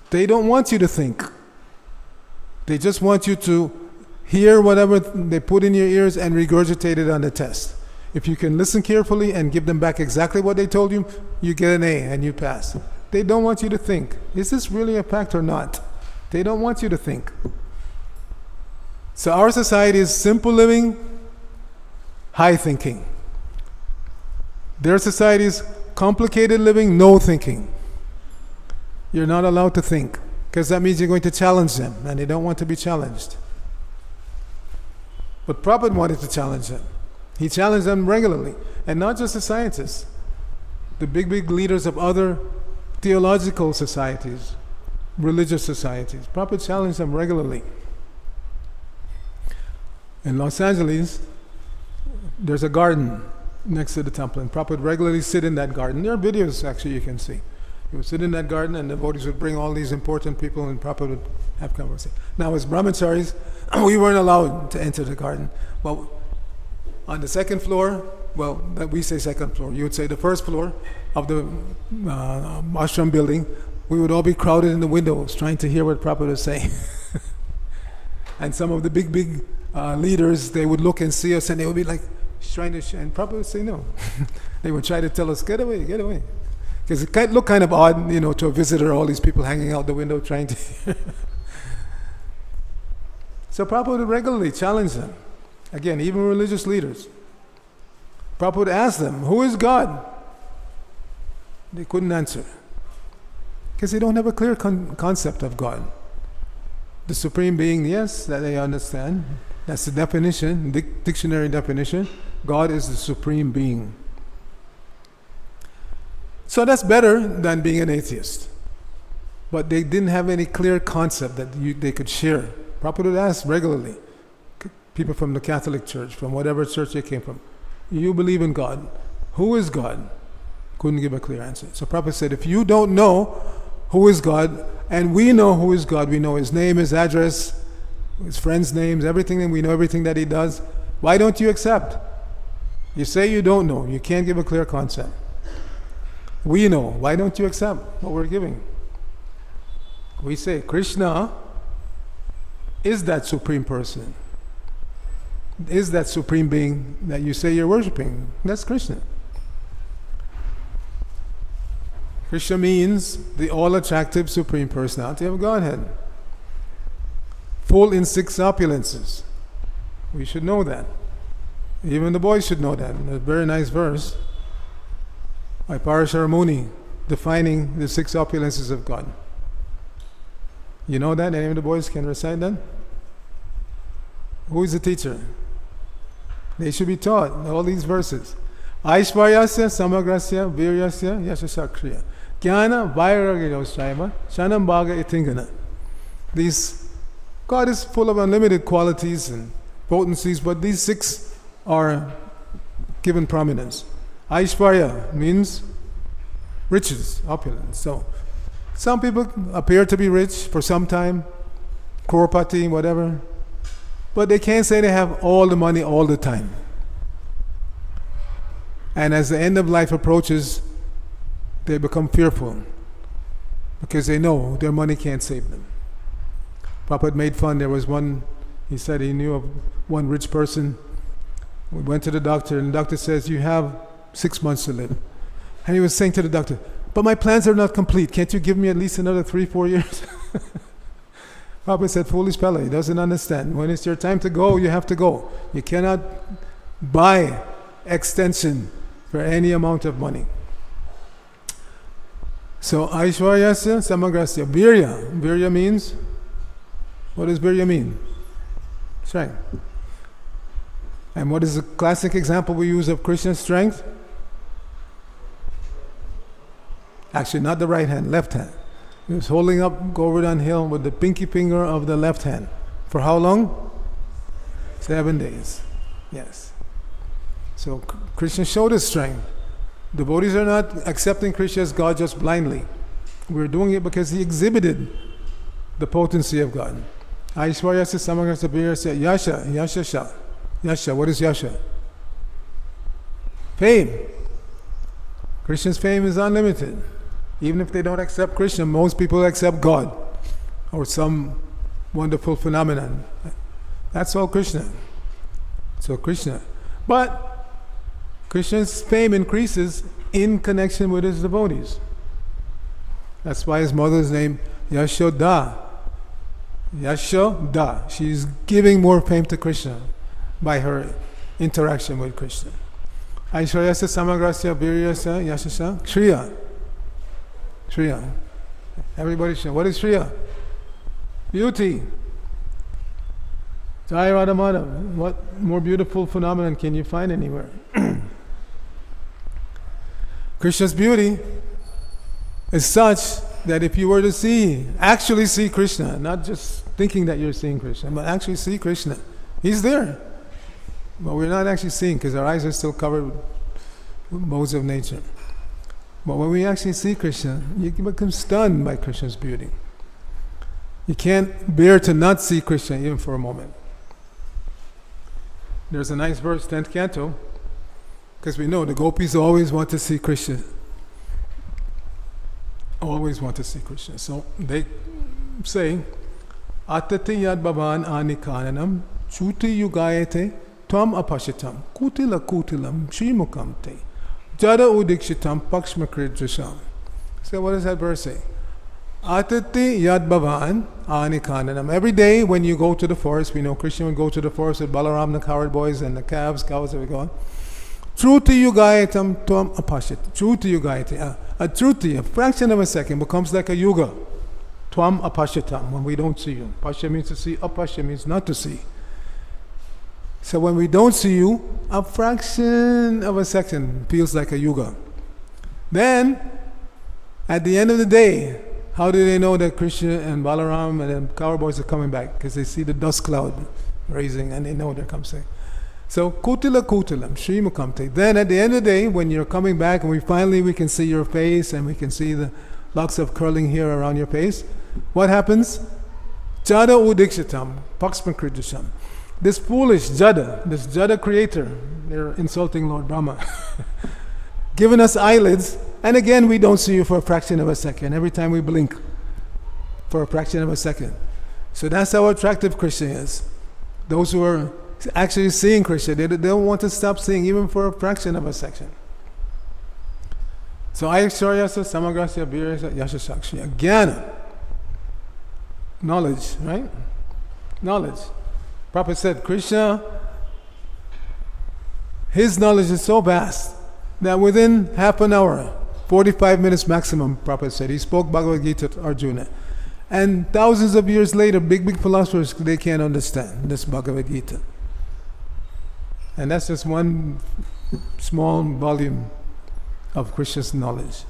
they don't want you to think. They just want you to hear whatever they put in your ears and regurgitate it on the test. If you can listen carefully and give them back exactly what they told you, you get an A and you pass. They don't want you to think. Is this really a fact or not? They don't want you to think. So our society is simple living, high thinking. Their society is complicated living, no thinking. You're not allowed to think, because that means you're going to challenge them, and they don't want to be challenged. But Prabhupada wanted to challenge them. He challenged them regularly, and not just the scientists, the big leaders of other theological societies, religious societies. Prabhupada challenged them regularly. In Los Angeles, there's a garden next to the temple, and Prabhupada regularly sit in that garden. There are videos actually you can see. He would sit in that garden, and the devotees would bring all these important people, and Prabhupada would have conversation. Now, as brahmacharis, we weren't allowed to enter the garden. Well, on the second floor, well, we say second floor, you would say the first floor of the ashram building, we would all be crowded in the windows trying to hear what Prabhupada was saying. And some of the big leaders, they would look and see us, and they would be like trying to, and Prabhupada would say no. They would try to tell us, get away, get away. Because it might look kind of odd, to a visitor, all these people hanging out the window trying to hear. So Prabhupada would regularly challenge them. Again, even religious leaders. Prabhupada would ask them, who is God? They couldn't answer. Because they don't have a clear concept of God. The Supreme Being, yes, that they understand. That's the definition, dictionary definition. God is the Supreme Being. So that's better than being an atheist. But they didn't have any clear concept that they could share. Prabhupada would ask regularly, people from the Catholic Church, from whatever church they came from, you believe in God. Who is God? Couldn't give a clear answer. So Prabhupada said, if you don't know who is God, and we know who is God, we know his name, his address, his friends' names, everything, and we know everything that he does, why don't you accept? You say you don't know, you can't give a clear concept. We know, why don't you accept what we're giving? We say Krishna is that supreme person, is that supreme being that you say you're worshipping. That's Krishna. Krishna means the all-attractive supreme personality of Godhead, full in 6 opulences. We should know that. Even the boys should know that. A very nice verse by Parashara Muni. defining the 6 opulences of God. You know that? Any of the boys can recite that? Who is the teacher? They should be taught all these verses. Aishvaryasya, Samagrasya, Viryasya, Yashasakriya. Jnana, Vairagya, Yoshaiva, Shanam Bhaga Itingana. God is full of unlimited qualities and potencies, but these 6 are given prominence. Aishvarya means riches, opulence. So, some people appear to be rich for some time, crorepati, whatever, but they can't say they have all the money all the time. And as the end of life approaches, they become fearful because they know their money can't save them. Prabhupada made fun. There was one, he said he knew of one rich person. We went to the doctor, and the doctor says, you have 6 months to live. And he was saying to the doctor, but my plans are not complete. Can't you give me at least another 3-4 years? Prabhupada said, foolish fellow, he doesn't understand. When it's your time to go, you have to go. You cannot buy extension for any amount of money. So, Aishvaryasya, Samagrasya, Virya. Virya means, what does Virya mean? Strength. And what is the classic example we use of Krishna's strength? Actually, not the right hand, left hand. He was holding up Govardhan Hill with the pinky finger of the left hand. For how long? 7 days. Yes. So Krishna showed his strength. Devotees are not accepting Krishna as God just blindly. We're doing it because he exhibited the potency of God. Aishvaryasya, Samagrasya, Viryasya, Yasha, Yashasha. Yasha, what is Yasha? Fame. Krishna's fame is unlimited. Even if they don't accept Krishna, most people accept God or some wonderful phenomenon. That's all Krishna. So Krishna. But Krishna's fame increases in connection with his devotees. That's why his mother's name Yashoda. Yashoda. She's giving more fame to Krishna by her interaction with Krishna. Aishvaryasya, Samagrasya, Viryasya, Yashasya, Shriya. Shriya. Everybody should. What is Shriya? Beauty. Jai Radha Madhav. What more beautiful phenomenon can you find anywhere? Krishna's beauty is such that if you were to actually see Krishna, not just thinking that you're seeing Krishna, but actually see Krishna, he's there. But we're not actually seeing because our eyes are still covered with modes of nature. But when we actually see Krishna, you can become stunned by Krishna's beauty. You can't bear to not see Krishna even for a moment. There's a nice verse, 10th canto, because we know the gopis always want to see Krishna. Always want to see Krishna. So they say, Atati yad bhavan anikananam chuti yugayate tvam apashitam kutila kutilam shrimukam te jada udikshitam pakshmakridrasham. So what does that verse say? Atati yad bhavan anikananam. Every day when you go to the forest, we know Krishna would go to the forest with Balaram, the cowherd boys, and the cows that we go on. Truti yugayatam tvam apashit. Truti yugayate. A truti, a fraction of a second, becomes like a yuga. Tvam apashitam, when we don't see you. Pasha means to see, apasha means not to see. So when we don't see you, a fraction of a second feels like a yuga. Then, at the end of the day, how do they know that Krishna and Balaram and the cowherd boys are coming back? Because they see the dust cloud raising and they know they're coming. So, kutila kutilam, shrimukamte. Then at the end of the day, when you're coming back and we can see your face and we can see the locks of curling hair around your face, what happens? Jada udikshitam, paksmakridisham. This foolish Jada, this Jada creator, they're insulting Lord Brahma, giving us eyelids, and again we don't see you for a fraction of a second. Every time we blink, for a fraction of a second. So that's how attractive Krishna is. Those who are actually seeing Krishna, they don't want to stop seeing even for a fraction of a second. So Aishvaryasya, Samagrasya, Viryasya, Yashasakshya. Jnana. Knowledge, right? Knowledge. Prabhupada said, Krishna, his knowledge is so vast that within half an hour 45 minutes maximum, Prabhupada said. He spoke Bhagavad Gita to Arjuna. And thousands of years later, big philosophers, they can't understand this Bhagavad Gita. And that's just one small volume of Krishna's knowledge.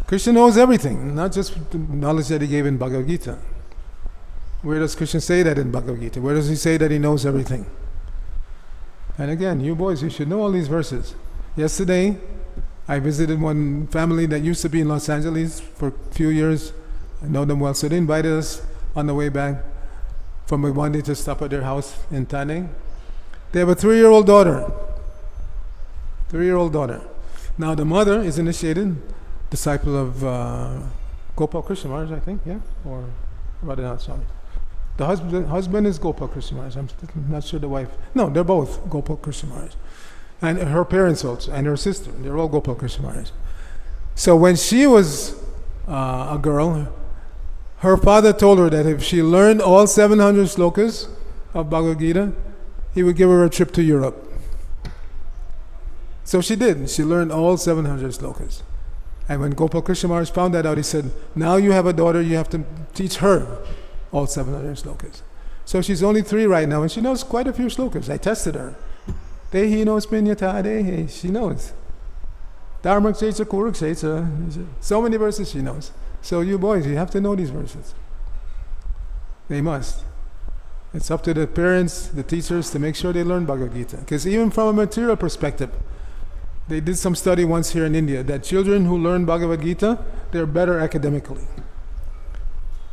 Krishna knows everything, not just the knowledge that he gave in Bhagavad Gita. Where does Krishna say that in Bhagavad Gita? Where does he say that he knows everything? And again, you boys, you should know all these verses. Yesterday, I visited one family that used to be in Los Angeles for a few years. I know them well. So they invited us on the way back from Rwanda to stop at their house in Tane. They have a 3-year-old daughter. 3-year-old daughter. Now the mother is initiated, disciple of Gopal Krishna Maharaj, I think, yeah? Or Radhanath Swami. The husband is Gopal Krishna Maharaj. I'm not sure the wife. No, they're both Gopal Krishna Maharaj. And her parents also, and her sister. They're all Gopal Krishna Maharaj. So when she was a girl, her father told her that if she learned all 700 slokas of Bhagavad Gita, he would give her a trip to Europe. So she did. She learned all 700 slokas. And when Gopal Krishna Maharaj found that out, he said, now you have a daughter, you have to teach her all 700 slokas. So she's only 3 right now, and she knows quite a few slokas. I tested her. Dehi knows Pinyata Dehi. She knows. Dharma Kshetra Kurukshetra. So many verses she knows. So you boys, you have to know these verses. They must. It's up to the parents, the teachers, to make sure they learn Bhagavad Gita. Because even from a material perspective, they did some study once here in India that children who learn Bhagavad Gita, they're better academically.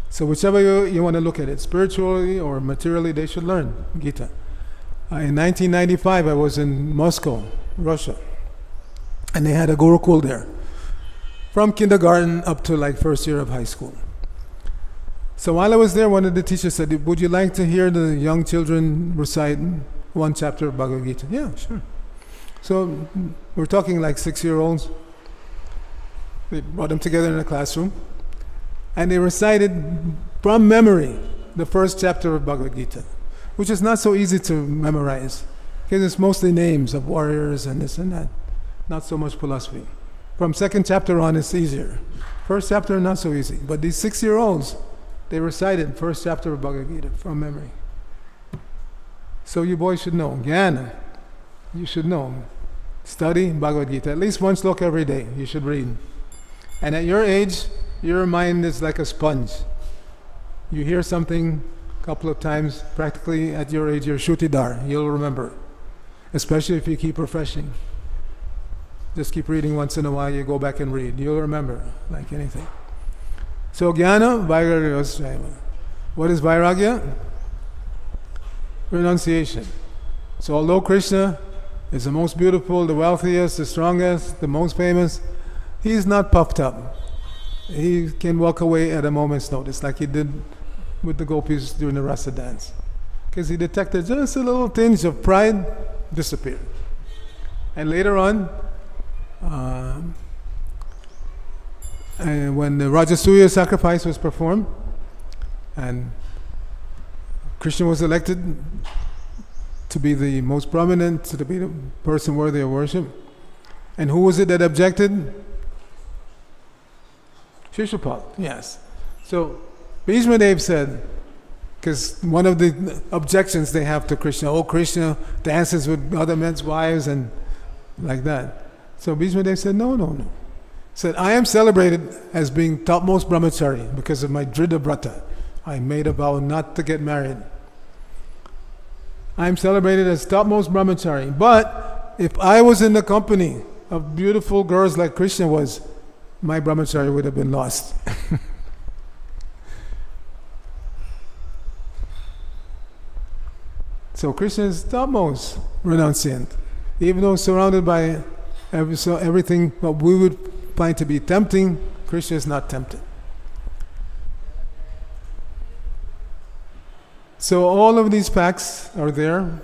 So whichever you want to look at it, spiritually or materially, they should learn Gita. In 1995, I was in Moscow, Russia, and they had a Gurukul there, from kindergarten up to like first year of high school. So while I was there, one of the teachers said, would you like to hear the young children recite one chapter of Bhagavad Gita? Yeah, sure. So we're talking like 6-year-olds. They brought them together in a classroom, and they recited from memory the first chapter of Bhagavad Gita, which is not so easy to memorize, because it's mostly names of warriors and this and that, not so much philosophy. From second chapter on, it's easier. First chapter, not so easy. But these 6-year-olds, they recited first chapter of Bhagavad Gita from memory. So you boys should know. Jnana, you should know. Study Bhagavad Gita. At least one sloka every day you should read. And at your age, your mind is like a sponge. You hear something a couple of times, practically at your age, you're shutidar. You'll remember. Especially if you keep refreshing. Just keep reading once in a while, you go back and read. You'll remember, like anything. So jnana, vairagya. What is vairagya? Renunciation. So although Krishna is the most beautiful, the wealthiest, the strongest, the most famous, he's not puffed up. He can walk away at a moment's notice, like he did with the gopis during the rasa dance. Because he detected just a little tinge of pride, disappeared. And later on, when the Rajasuya sacrifice was performed, and Krishna was elected to be the most prominent, to be the person worthy of worship, and who was it that objected? Shishupal, yes. So Bhishmadev said, because one of the objections they have to Krishna, oh, Krishna dances with other men's wives and like that. So Bhishmadev said, no. He said, I am celebrated as being topmost brahmachari because of my Dhrida Vrata. I made a vow not to get married. I am celebrated as topmost brahmachari. But if I was in the company of beautiful girls like Krishna was, my brahmacharya would have been lost. So Krishna is topmost renunciant. Even though surrounded by everything what we would find to be tempting, Krishna is not tempted. So all of these facts are there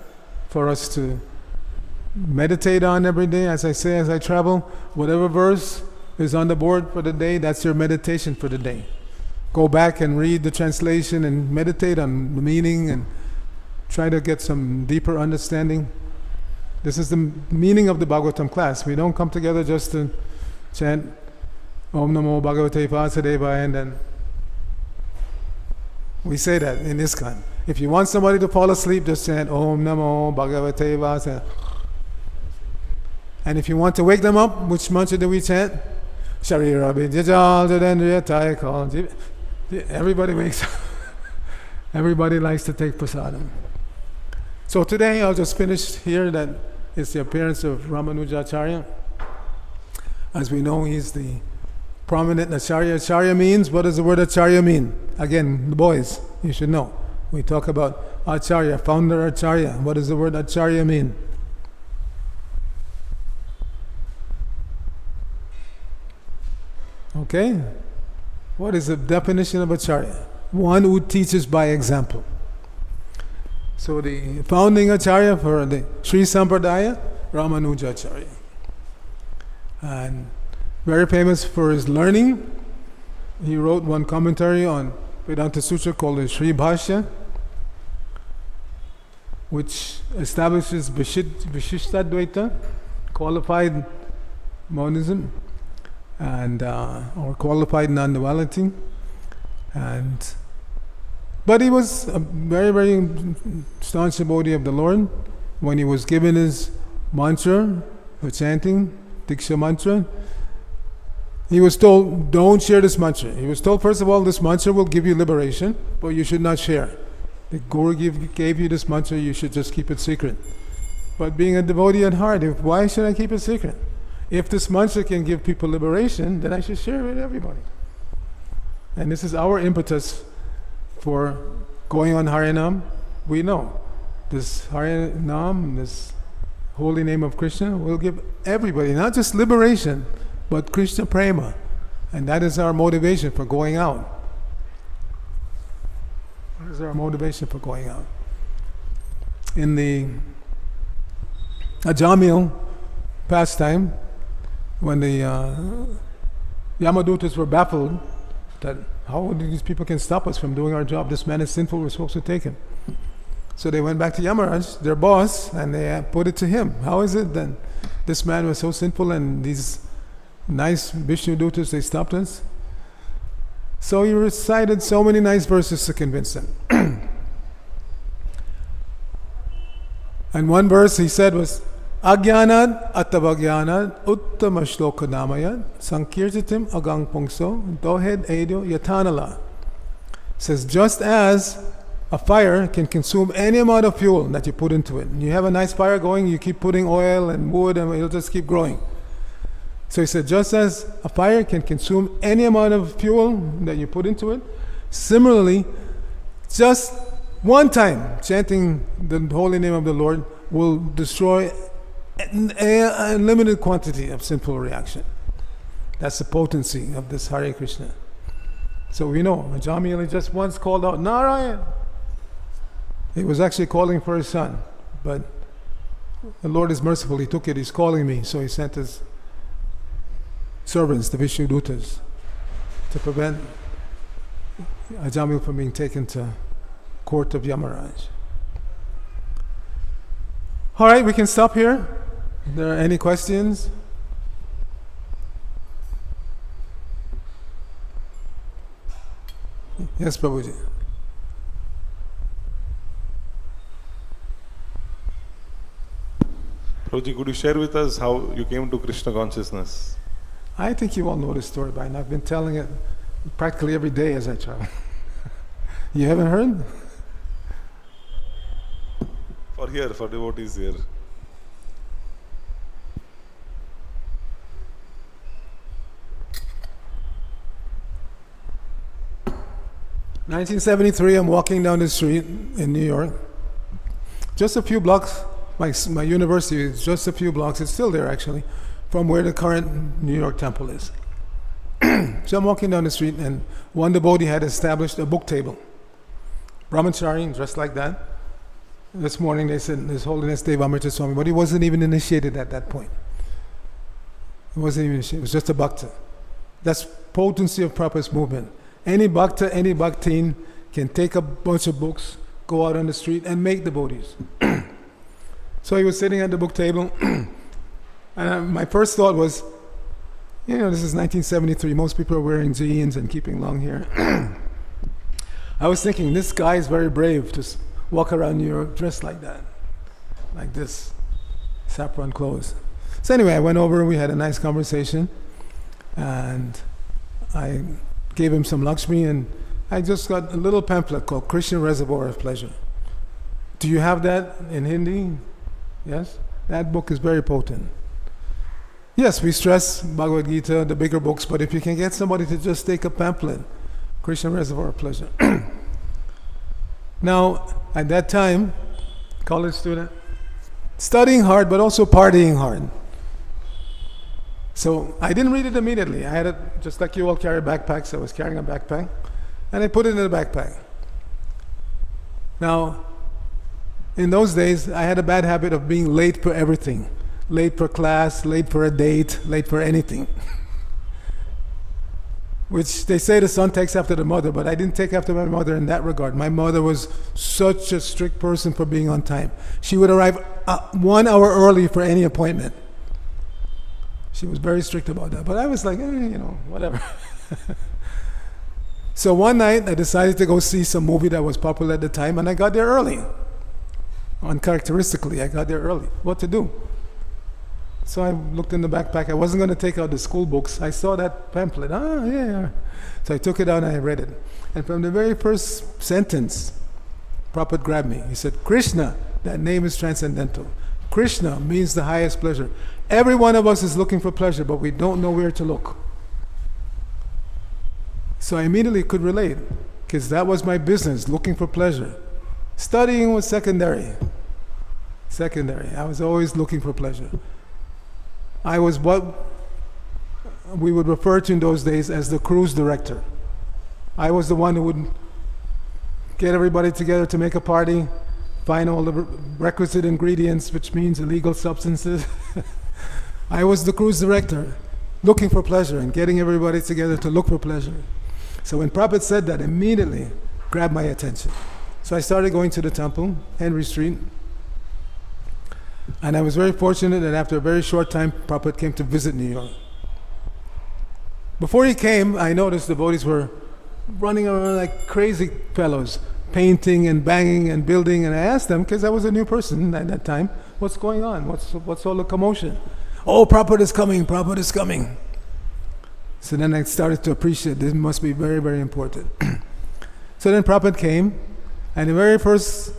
for us to meditate on every day. As I say, as I travel, whatever verse is on the board for the day, that's your meditation for the day. Go back and read the translation and meditate on the meaning and try to get some deeper understanding. This is the meaning of the Bhagavatam class. We don't come together just to chant Om Namo Bhagavate Vyasadeva, and then we say that in ISKCON. If you want somebody to fall asleep, just chant Om Namo Bhagavate Vyasadeva. And if you want to wake them up, which mantra do we chant? Sharira Vidyajal Jadendriya Taikal. Everybody wakes up. Everybody likes to take prasadam. So today I'll just finish here. That is the appearance of Ramanujacharya. As we know, he's the prominent Acharya. Acharya means, what does the word Acharya mean? Again, the boys, you should know. We talk about Acharya, founder Acharya. What does the word Acharya mean? Okay? What is the definition of Acharya? One who teaches by example. So the founding Acharya for the Sri Sampradaya, Ramanujacharya. And very famous for his learning. He wrote one commentary on Vedanta Sutra called the Sri Bhashya, which establishes Vishishtadvaita, qualified monism, and or qualified non-duality. But he was a very, very staunch devotee of the Lord. When he was given his mantra for chanting, Diksha mantra, he was told, don't share this mantra. He was told, first of all, this mantra will give you liberation, but you should not share. The Guru gave you this mantra, you should just keep it secret. But being a devotee at heart, why should I keep it secret? If this mantra can give people liberation, then I should share it with everybody. And this is our impetus for going on Harinam. We know this Harinam, this holy name of Krishna, will give everybody not just liberation, but Krishna Prema. And that is our motivation for going out. That is our motivation for going out. In the Ajamil pastime, when the Yamadutas were baffled that how these people can stop us from doing our job, this man is sinful, we're supposed to take him. So they went back to Yamaraj, their boss, and they put it to him. How is it that this man was so sinful and these nice Vishnu Dutas, they stopped us? So he recited so many nice verses to convince them. And one verse he said was, Agyanad Attavagyanad Uttama Shloka Namayad Sankirtitim Agang Pungso Dohed Edo Yatanala. Says, just as a fire can consume any amount of fuel that you put into it. You have a nice fire going, you keep putting oil and wood and it'll just keep growing. So he said, just as a fire can consume any amount of fuel that you put into it, similarly, just one time chanting the holy name of the Lord will destroy an unlimited quantity of sinful reaction. That's the potency of this Hare Krishna. So we know, Ajamil just once called out, Narayan! He was actually calling for his son, but the Lord is merciful, he took it, he's calling me, so he sent his servants, the Vishnu Dutas, to prevent Ajamil from being taken to court of Yamaraj. Alright, we can stop here. Are there any questions? Yes, Prabhuji. Prabhuji, could you share with us how you came to Krishna consciousness? I think you all know this story by now. I've been telling it practically every day as I travel. You haven't heard? For devotees here. In 1973, I'm walking down the street in New York. Just a few blocks, my university is just a few blocks, it's still there actually, from where the current New York temple is. So I'm walking down the street and one devotee had established a book table. Brahmachari, dressed like that. This morning they said, His Holiness Devamrita Swami, but he wasn't even initiated at that point. He wasn't even initiated, it was just a bhakta. That's potency of Prabhupada's movement. Any bhakta, any bhaktin can take a bunch of books, go out on the street and make devotees. So he was sitting at the book table and my first thought was, You know, this is 1973. Most people are wearing jeans and keeping long hair. I was thinking, this guy is very brave to walk around New York dressed like that, like this, saffron clothes. So anyway, I went over, we had a nice conversation, and I gave him some Lakshmi, and I just got a little pamphlet called Krishna Reservoir of Pleasure. Do you have that in Hindi? Yes? That book is very potent. Yes, we stress Bhagavad Gita, the bigger books, but if you can get somebody to just take a pamphlet, Krishna Reservoir of Pleasure. Now, at that time, college student, studying hard but also partying hard. So I didn't read it immediately. I had it, just like you all carry backpacks, I was carrying a backpack, and I put it in the backpack. Now, in those days, I had a bad habit of being late for everything. Late for class, late for a date, late for anything. Which they say the son takes after the mother, but I didn't take after my mother in that regard. My mother was such a strict person for being on time. She would arrive 1 hour early for any appointment. She was very strict about that. But I was like, whatever. So one night I decided to go see some movie that was popular at the time, and I got there early. Uncharacteristically, I got there early. What to do? So I looked in the backpack. I wasn't going to take out the school books. I saw that pamphlet. Yeah. So I took it out and I read it. And from the very first sentence, Prabhupada grabbed me. He said, Krishna, that name is transcendental. Krishna means the highest pleasure. Every one of us is looking for pleasure, but we don't know where to look. So I immediately could relate, because that was my business, looking for pleasure. Studying was secondary. I was always looking for pleasure. I was what we would refer to in those days as the cruise director. I was the one who would get everybody together to make a party, find all the requisite ingredients, which means illegal substances. I was the cruise director, looking for pleasure and getting everybody together to look for pleasure. So when Prabhupada said that, immediately grabbed my attention. So I started going to the temple, Henry Street, and I was very fortunate that after a very short time, Prabhupada came to visit New York. Before he came, I noticed devotees were running around like crazy fellows, painting and banging and building, and I asked them, because I was a new person at that time, what's going on? What's all the commotion? Oh, Prabhupada is coming. So then I started to appreciate this must be very, very important. So then Prabhupada came, and the very first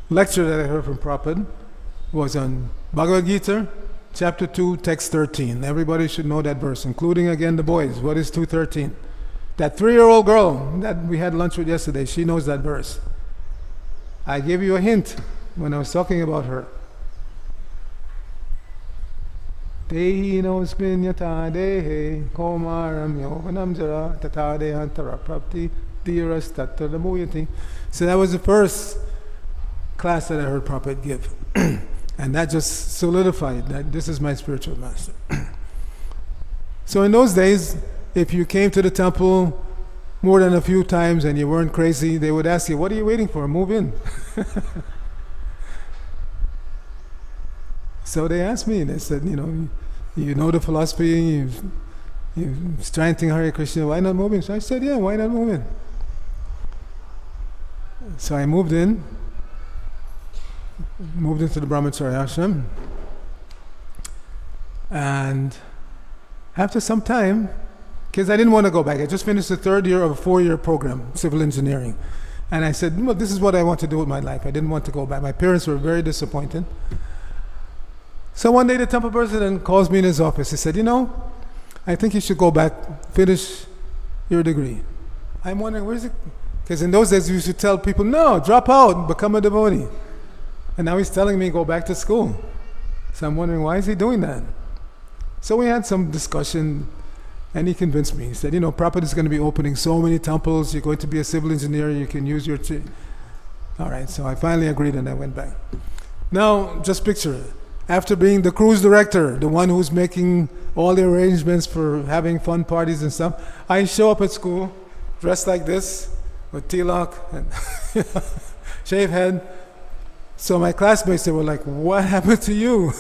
lecture that I heard from Prabhupada was on Bhagavad Gita, chapter 2, text 13. Everybody should know that verse, including again the boys. What is 2:13? That 3-year-old girl that we had lunch with yesterday, she knows that verse. I gave you a hint when I was talking about her. Dehi nosmin yata dehe komaram yoganam jara tata dehantara prapti dhiras tattva lamuyati. So that was the first class that I heard Prabhupada give. And that just solidified that this is my spiritual master. So in those days, if you came to the temple more than a few times and you weren't crazy, they would ask you, what are you waiting for? Move in. So they asked me, they said, you know the philosophy, you're chanting Hare Krishna, why not move in? So I said, yeah, why not move in? So I moved into the Brahmacharya ashram, and after some time, because I didn't want to go back, I just finished the 3rd year of a 4-year program, civil engineering, and I said, well, this is what I want to do with my life. I didn't want to go back. My parents were very disappointed. So one day the temple president calls me in his office. He said, I think you should go back, finish your degree. I'm wondering, where is it? Because in those days we used to tell people, no, drop out, become a devotee. And now he's telling me go back to school. So I'm wondering, why is he doing that? So we had some discussion, and he convinced me. He said, Prabhupada is going to be opening so many temples, you're going to be a civil engineer, you can use your... All right, so I finally agreed and I went back. Now, just picture it. After being the cruise director, the one who's making all the arrangements for having fun parties and stuff, I show up at school dressed like this, with tilak and shave head. So my classmates, they were like, what happened to you?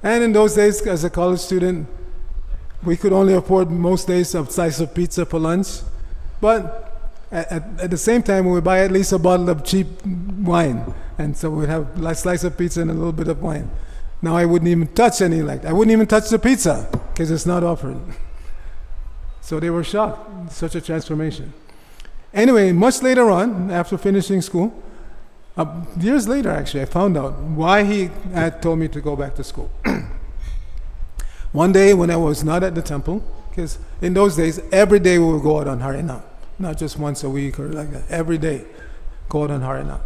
And in those days, as a college student, we could only afford most days a slice of pizza for lunch. But at the same time, we would buy at least a bottle of cheap wine. And so we'd have a slice of pizza and a little bit of wine. Now I wouldn't even touch any like that. I wouldn't even touch the pizza because it's not offered. So they were shocked. Such a transformation. Anyway, much later on, after finishing school, years later actually, I found out why he had told me to go back to school. One day when I was not at the temple, because in those days, every day we would go out on Harinam. Not just once a week or like that. Every day, go out on Harinam.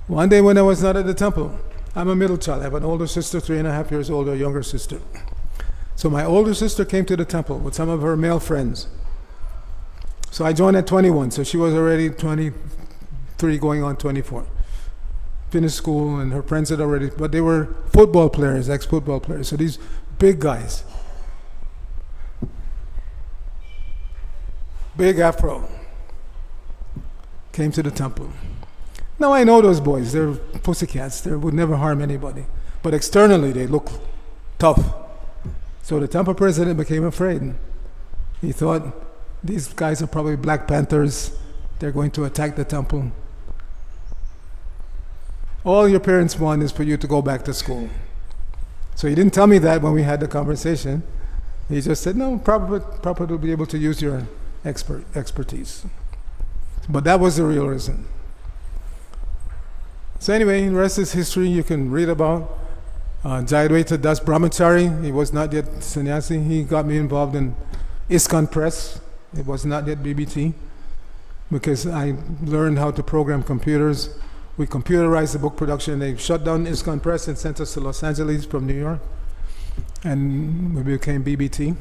One day when I was not at the temple, I'm a middle child. I have an older sister, 3.5 years older, a younger sister. So my older sister came to the temple with some of her male friends. So I joined at 21, so she was already 23 going on 24. Finished school and her friends had already, but they were football players, ex-football players. So these big guys. Big afro. Came to the temple. Now I know those boys, they're pussycats, they would never harm anybody. But externally they look tough. So the temple president became afraid. He thought, these guys are probably Black Panthers, they're going to attack the temple. All your parents want is for you to go back to school. So he didn't tell me that when we had the conversation. He just said, no, Prabhupada will be able to use your expertise. But that was the real reason. So anyway, the rest is history. You can read about Jayadvaita Das Brahmachari. He was not yet sannyasi. He got me involved in ISKCON Press. It was not yet BBT. Because I learned how to program computers. We computerized the book production. They shut down ISKCON Press and sent us to Los Angeles from New York. And we became BBT.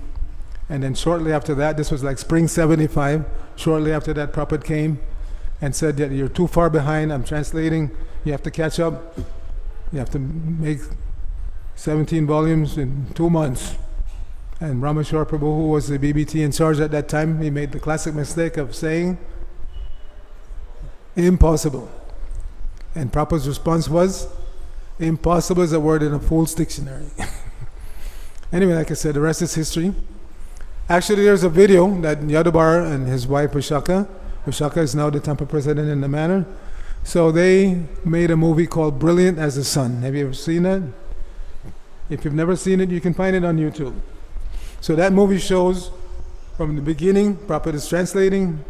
And then shortly after that, this was like spring 75, shortly after that Prabhupada came and said that you're too far behind, I'm translating, you have to catch up. You have to make 17 volumes in 2 months. And Rameshwar Prabhu, who was the BBT in charge at that time, he made the classic mistake of saying, impossible. And Prabhupada's response was, impossible is a word in a fool's dictionary. Anyway, like I said, the rest is history. Actually, there's a video that Yadubar and his wife Vishaka is now the temple president in the manor. So they made a movie called Brilliant as the Sun. Have you ever seen that? If you've never seen it, you can find it on YouTube. So that movie shows from the beginning, Prabhupada is translating,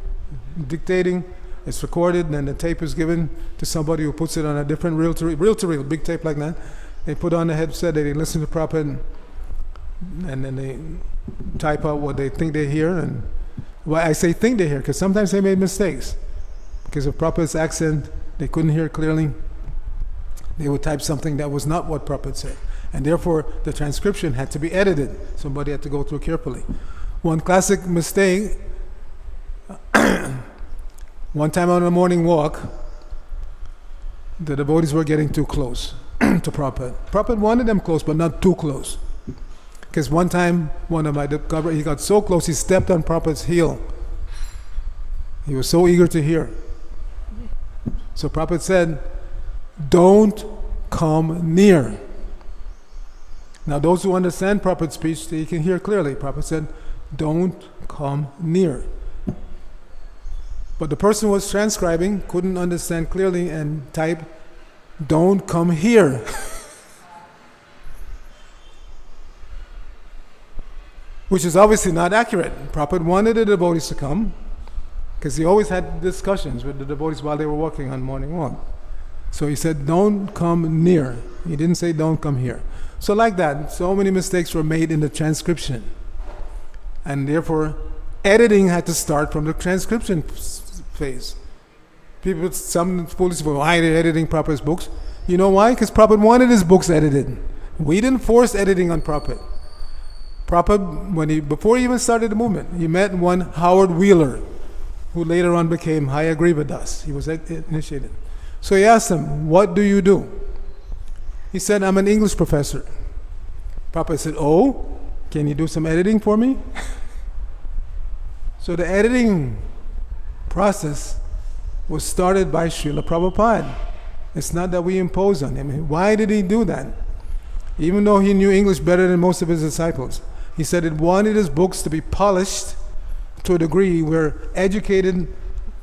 dictating, it's recorded, and then the tape is given to somebody who puts it on a different reel-to-reel, big tape like that. They put on the headset, they listen to Prabhupada, and then they type out what they think they hear. And why I say think they hear, because sometimes they made mistakes. Because of Prabhupada's accent, they couldn't hear clearly. They would type something that was not what Prabhupada said. And therefore, the transcription had to be edited. Somebody had to go through carefully. One classic mistake, one time on a morning walk, the devotees were getting too close to Prabhupada. Prabhupada wanted them close, but not too close. Because one time, one of my discovery, he got so close, he stepped on Prabhupada's heel. He was so eager to hear. So Prabhupada said, don't come near. Now those who understand Prabhupada's speech, they can hear clearly. Prabhupada said, don't come near. But the person who was transcribing couldn't understand clearly and typed, don't come here. Which is obviously not accurate. Prabhupada wanted the devotees to come, because he always had discussions with the devotees while they were walking on morning walk. So he said, don't come near. He didn't say, don't come here. So like that, so many mistakes were made in the transcription. And therefore, editing had to start from the transcription phase. People, some foolish people, why are they editing Prabhupada's books? You know why? Because Prabhupada wanted his books edited. We didn't force editing on Prabhupada. Prabhupada, before he even started the movement, he met one Howard Wheeler, who later on became Hayagriva Das. He was initiated. So he asked him, what do you do? He said, I'm an English professor. Prabhupada said, oh, can you do some editing for me? So the editing process was started by Srila Prabhupada. It's not that we impose on him. Why did he do that? even though he knew English better than most of his disciples. He said it wanted his books to be polished to a degree where educated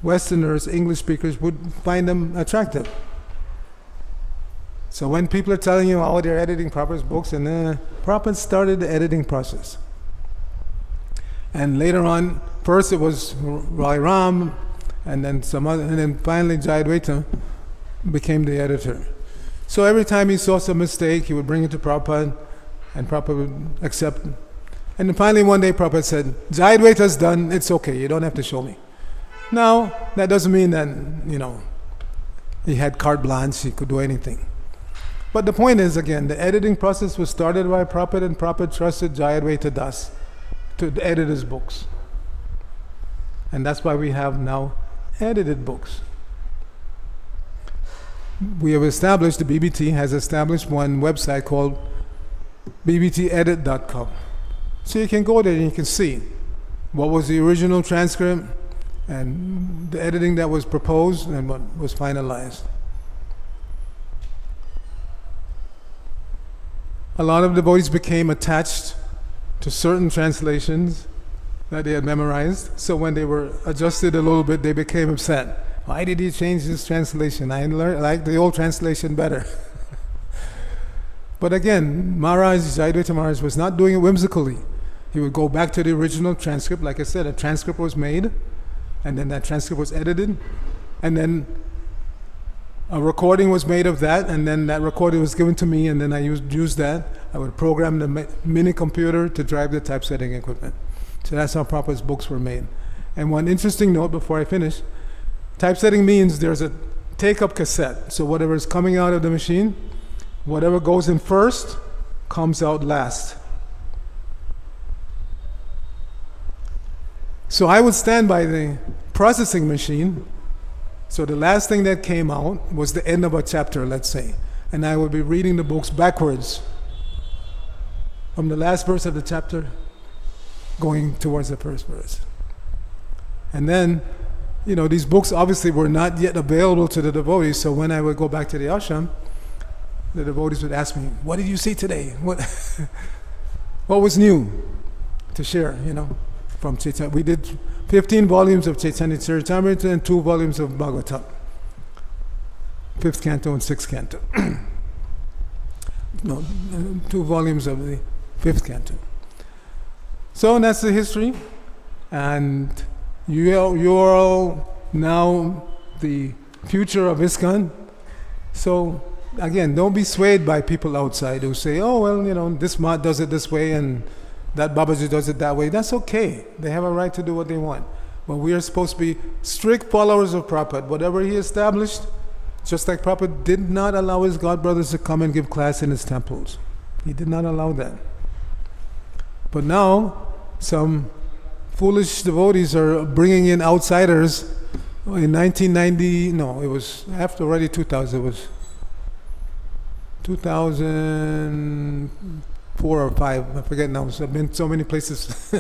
Westerners, English speakers, would find them attractive. So when people are telling you, oh, they're editing Prabhupada's books, and Prabhupada started the editing process. And later on, first it was Rai Ram, and then and then finally Jayadvaita became the editor. So every time he saw some mistake, he would bring it to Prabhupada, and Prabhupada would accept. And then finally one day Prabhupada said, Jayadvaita's done, it's okay, you don't have to show me. Now, that doesn't mean that, he had carte blanche, he could do anything. But the point is, again, the editing process was started by Prabhupada, and Prabhupada trusted Jayadvaita Das to edit his books. And that's why we have now edited books. We have established, the BBT has established one website called bbtedit.com. So you can go there and you can see what was the original transcript and the editing that was proposed and what was finalized. A lot of devotees became attached to certain translations that they had memorized. So when they were adjusted a little bit, they became upset. Why did he change this translation? I like the old translation better. But again, Jayadvaita Maharaj was not doing it whimsically. He would go back to the original transcript. Like I said, a transcript was made, and then that transcript was edited, and then a recording was made of that, and then that recording was given to me, and then I used that. I would program the mini computer to drive the typesetting equipment. So that's how Prabhupada's books were made. And one interesting note before I finish, typesetting means there's a take-up cassette. So whatever is coming out of the machine, whatever goes in first, comes out last. So I would stand by the processing machine. So the last thing that came out was the end of a chapter, let's say. And I would be reading the books backwards, from the last verse of the chapter going towards the first verse. And then, these books obviously were not yet available to the devotees, so when I would go back to the ashram, the devotees would ask me, what did you see today? What was new to share, from Chaitanya? We did 15 volumes of Chaitanya Charitamrita and 2 volumes of Bhagavatam. 5th canto and 6th canto. No, 2 volumes of the 5th canto. So that's the history, and you are all now the future of ISKCON. So again, don't be swayed by people outside who say, oh well, this mat does it this way and that Babaji does it that way. That's okay. They have a right to do what they want. But we are supposed to be strict followers of Prabhupada. Whatever he established, just like Prabhupada did not allow his godbrothers to come and give class in his temples. He did not allow that. But now, some foolish devotees are bringing in outsiders. In 1990, no, it was after already 2000, it was 2004 or 5, I forget now, I've been so many places.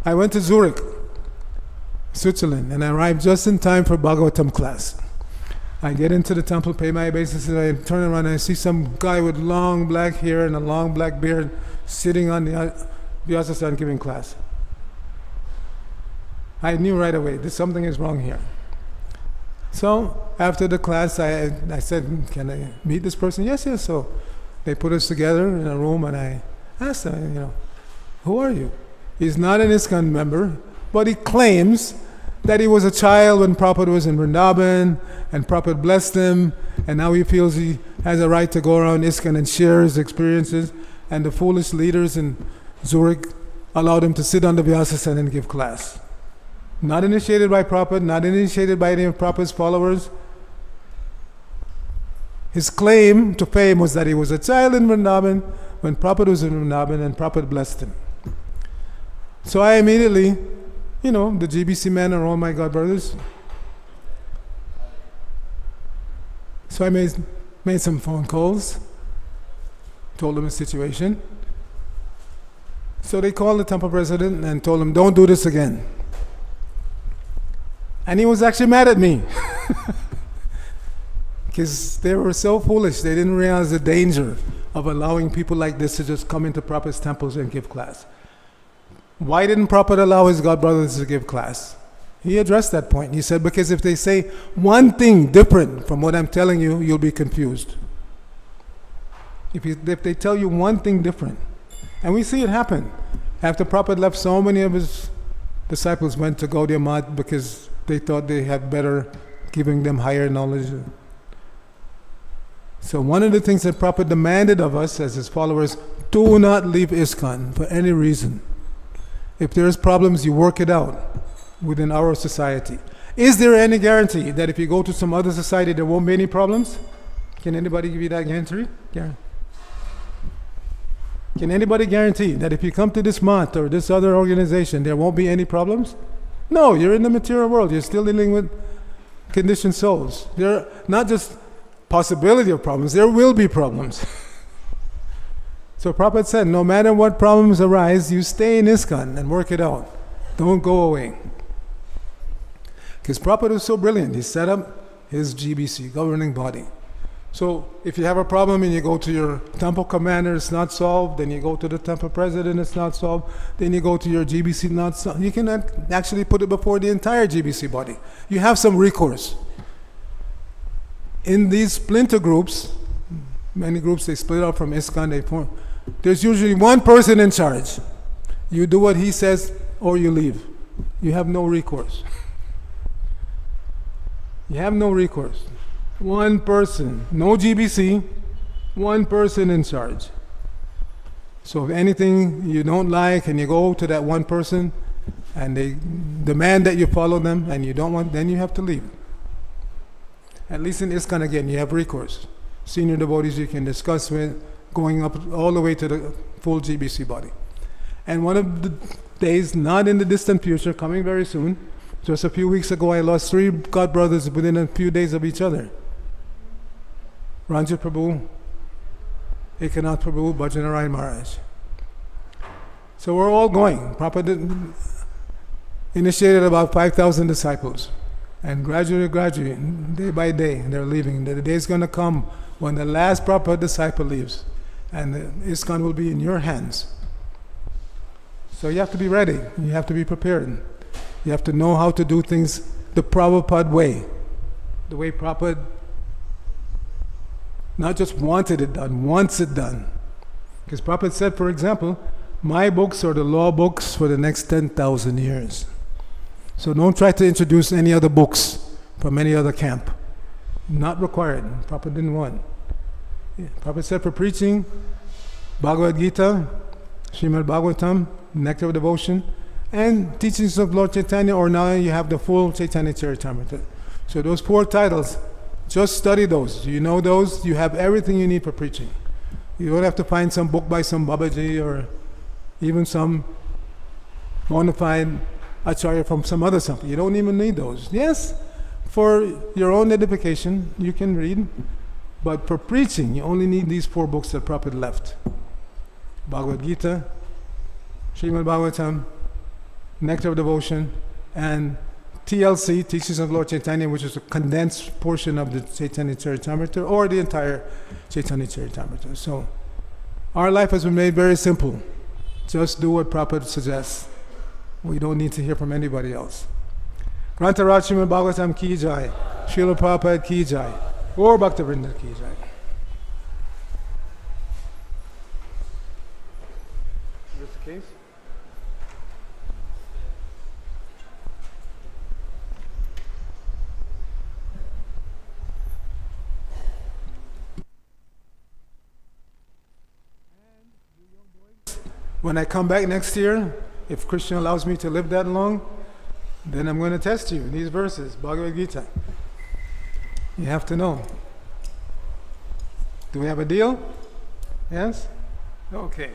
I went to Zurich, Switzerland, and I arrived just in time for Bhagavatam class. I get into the temple, pay my obeisance, and I turn around and I see some guy with long black hair and a long black beard sitting on the Vyasadeva giving class. I knew right away, something is wrong here. So after the class, I said, can I meet this person? Yes. So they put us together in a room, and I asked him, who are you? He's not an ISKCON member, but he claims that he was a child when Prabhupada was in Vrindavan, and Prabhupada blessed him, and now he feels he has a right to go around ISKCON and share his experiences, and the foolish leaders in Zurich allowed him to sit on the Vyasadeva and give class. Not initiated by Prabhupada, not initiated by any of Prabhupada's followers. His claim to fame was that he was a child in Vrindavan when Prabhupada was in Vrindavan and Prabhupada blessed him. So I immediately, the GBC men are all my godbrothers. So I made some phone calls, told them the situation. So they called the temple president and told him, don't do this again. And he was actually mad at me. Because they were so foolish, they didn't realize the danger of allowing people like this to just come into Prabhupada's temples and give class. Why didn't Prabhupada allow his god brothers to give class? He addressed that point. He said, because if they say one thing different from what I'm telling you, you'll be confused. If they tell you one thing different. And we see it happen. After Prabhupada left, so many of his disciples went to Gaudiya Math because they thought they had better, giving them higher knowledge. So one of the things that Prabhupada demanded of us as his followers, do not leave ISKCON for any reason. If there's problems, you work it out within our society. Is there any guarantee that if you go to some other society, there won't be any problems? Can anybody give you that guarantee? Can anybody guarantee that if you come to this month or this other organization, there won't be any problems? No, you're in the material world. You're still dealing with conditioned souls. There are not just possibility of problems, there will be problems. So Prabhupada said, no matter what problems arise, you stay in ISKCON and work it out. Don't go away. Because Prabhupada was so brilliant, he set up his GBC, governing body. So if you have a problem and you go to your temple commander, it's not solved, then you go to the temple president, it's not solved, then you go to your GBC, not solved. You can actually put it before the entire GBC body. You have some recourse. In these splinter groups, many groups, they split up from ISKCON, they form. There's usually one person in charge. You do what he says or you leave. You have no recourse. You have no recourse. One person, no GBC, one person in charge. So if anything you don't like and you go to that one person and they demand that you follow them and you don't want, then you have to leave. At least in ISKCON again, you have recourse. Senior devotees you can discuss with, going up all the way to the full GBC body. And one of the days, not in the distant future, coming very soon, just a few weeks ago I lost 3 god brothers within a few days of each other. Ranjit Prabhu, Ekanath Prabhu, Bhajanarayan Maharaj. So we're all going. Prabhupada initiated about 5,000 disciples. And gradually, day by day, they're leaving. The day is going to come when the last Prabhupada disciple leaves. And the ISKCON will be in your hands. So you have to be ready. You have to be prepared. You have to know how to do things the Prabhupada way. The way Prabhupada not just wanted it done, wants it done. Because Prabhupada said, for example, my books are the law books for the next 10,000 years. So don't try to introduce any other books from any other camp. Not required. Prabhupada didn't want. Prabhupada said for preaching, Bhagavad Gita, Śrīmad-Bhāgavatam, Nectar of Devotion, and teachings of Lord Chaitanya, or now you have the full Chaitanya Charitamrita. So those 4 titles, just study those. You know those, you have everything you need for preaching. You don't have to find some book by some Babaji or even some bona fide Acharya from some other something. You don't even need those. Yes, for your own edification, you can read, but for preaching, you only need these 4 books that Prabhupada left. Bhagavad Gita, Śrīmad-Bhāgavatam, Nectar of Devotion, and TLC, Teachings of Lord Chaitanya, which is a condensed portion of the Chaitanya Charitamrita, or the entire Chaitanya Charitamrita. So, our life has been made very simple. Just do what Prabhupada suggests. We don't need to hear from anybody else. Grantaraj Śrīmad-Bhāgavatam ki jai, Srila Prabhupada ki jai, or Bhaktivinoda ki jai. Is this the case? When I come back next year, if Krishna allows me to live that long, then I'm going to test you. These verses, Bhagavad Gita. You have to know. Do we have a deal? Yes? Okay.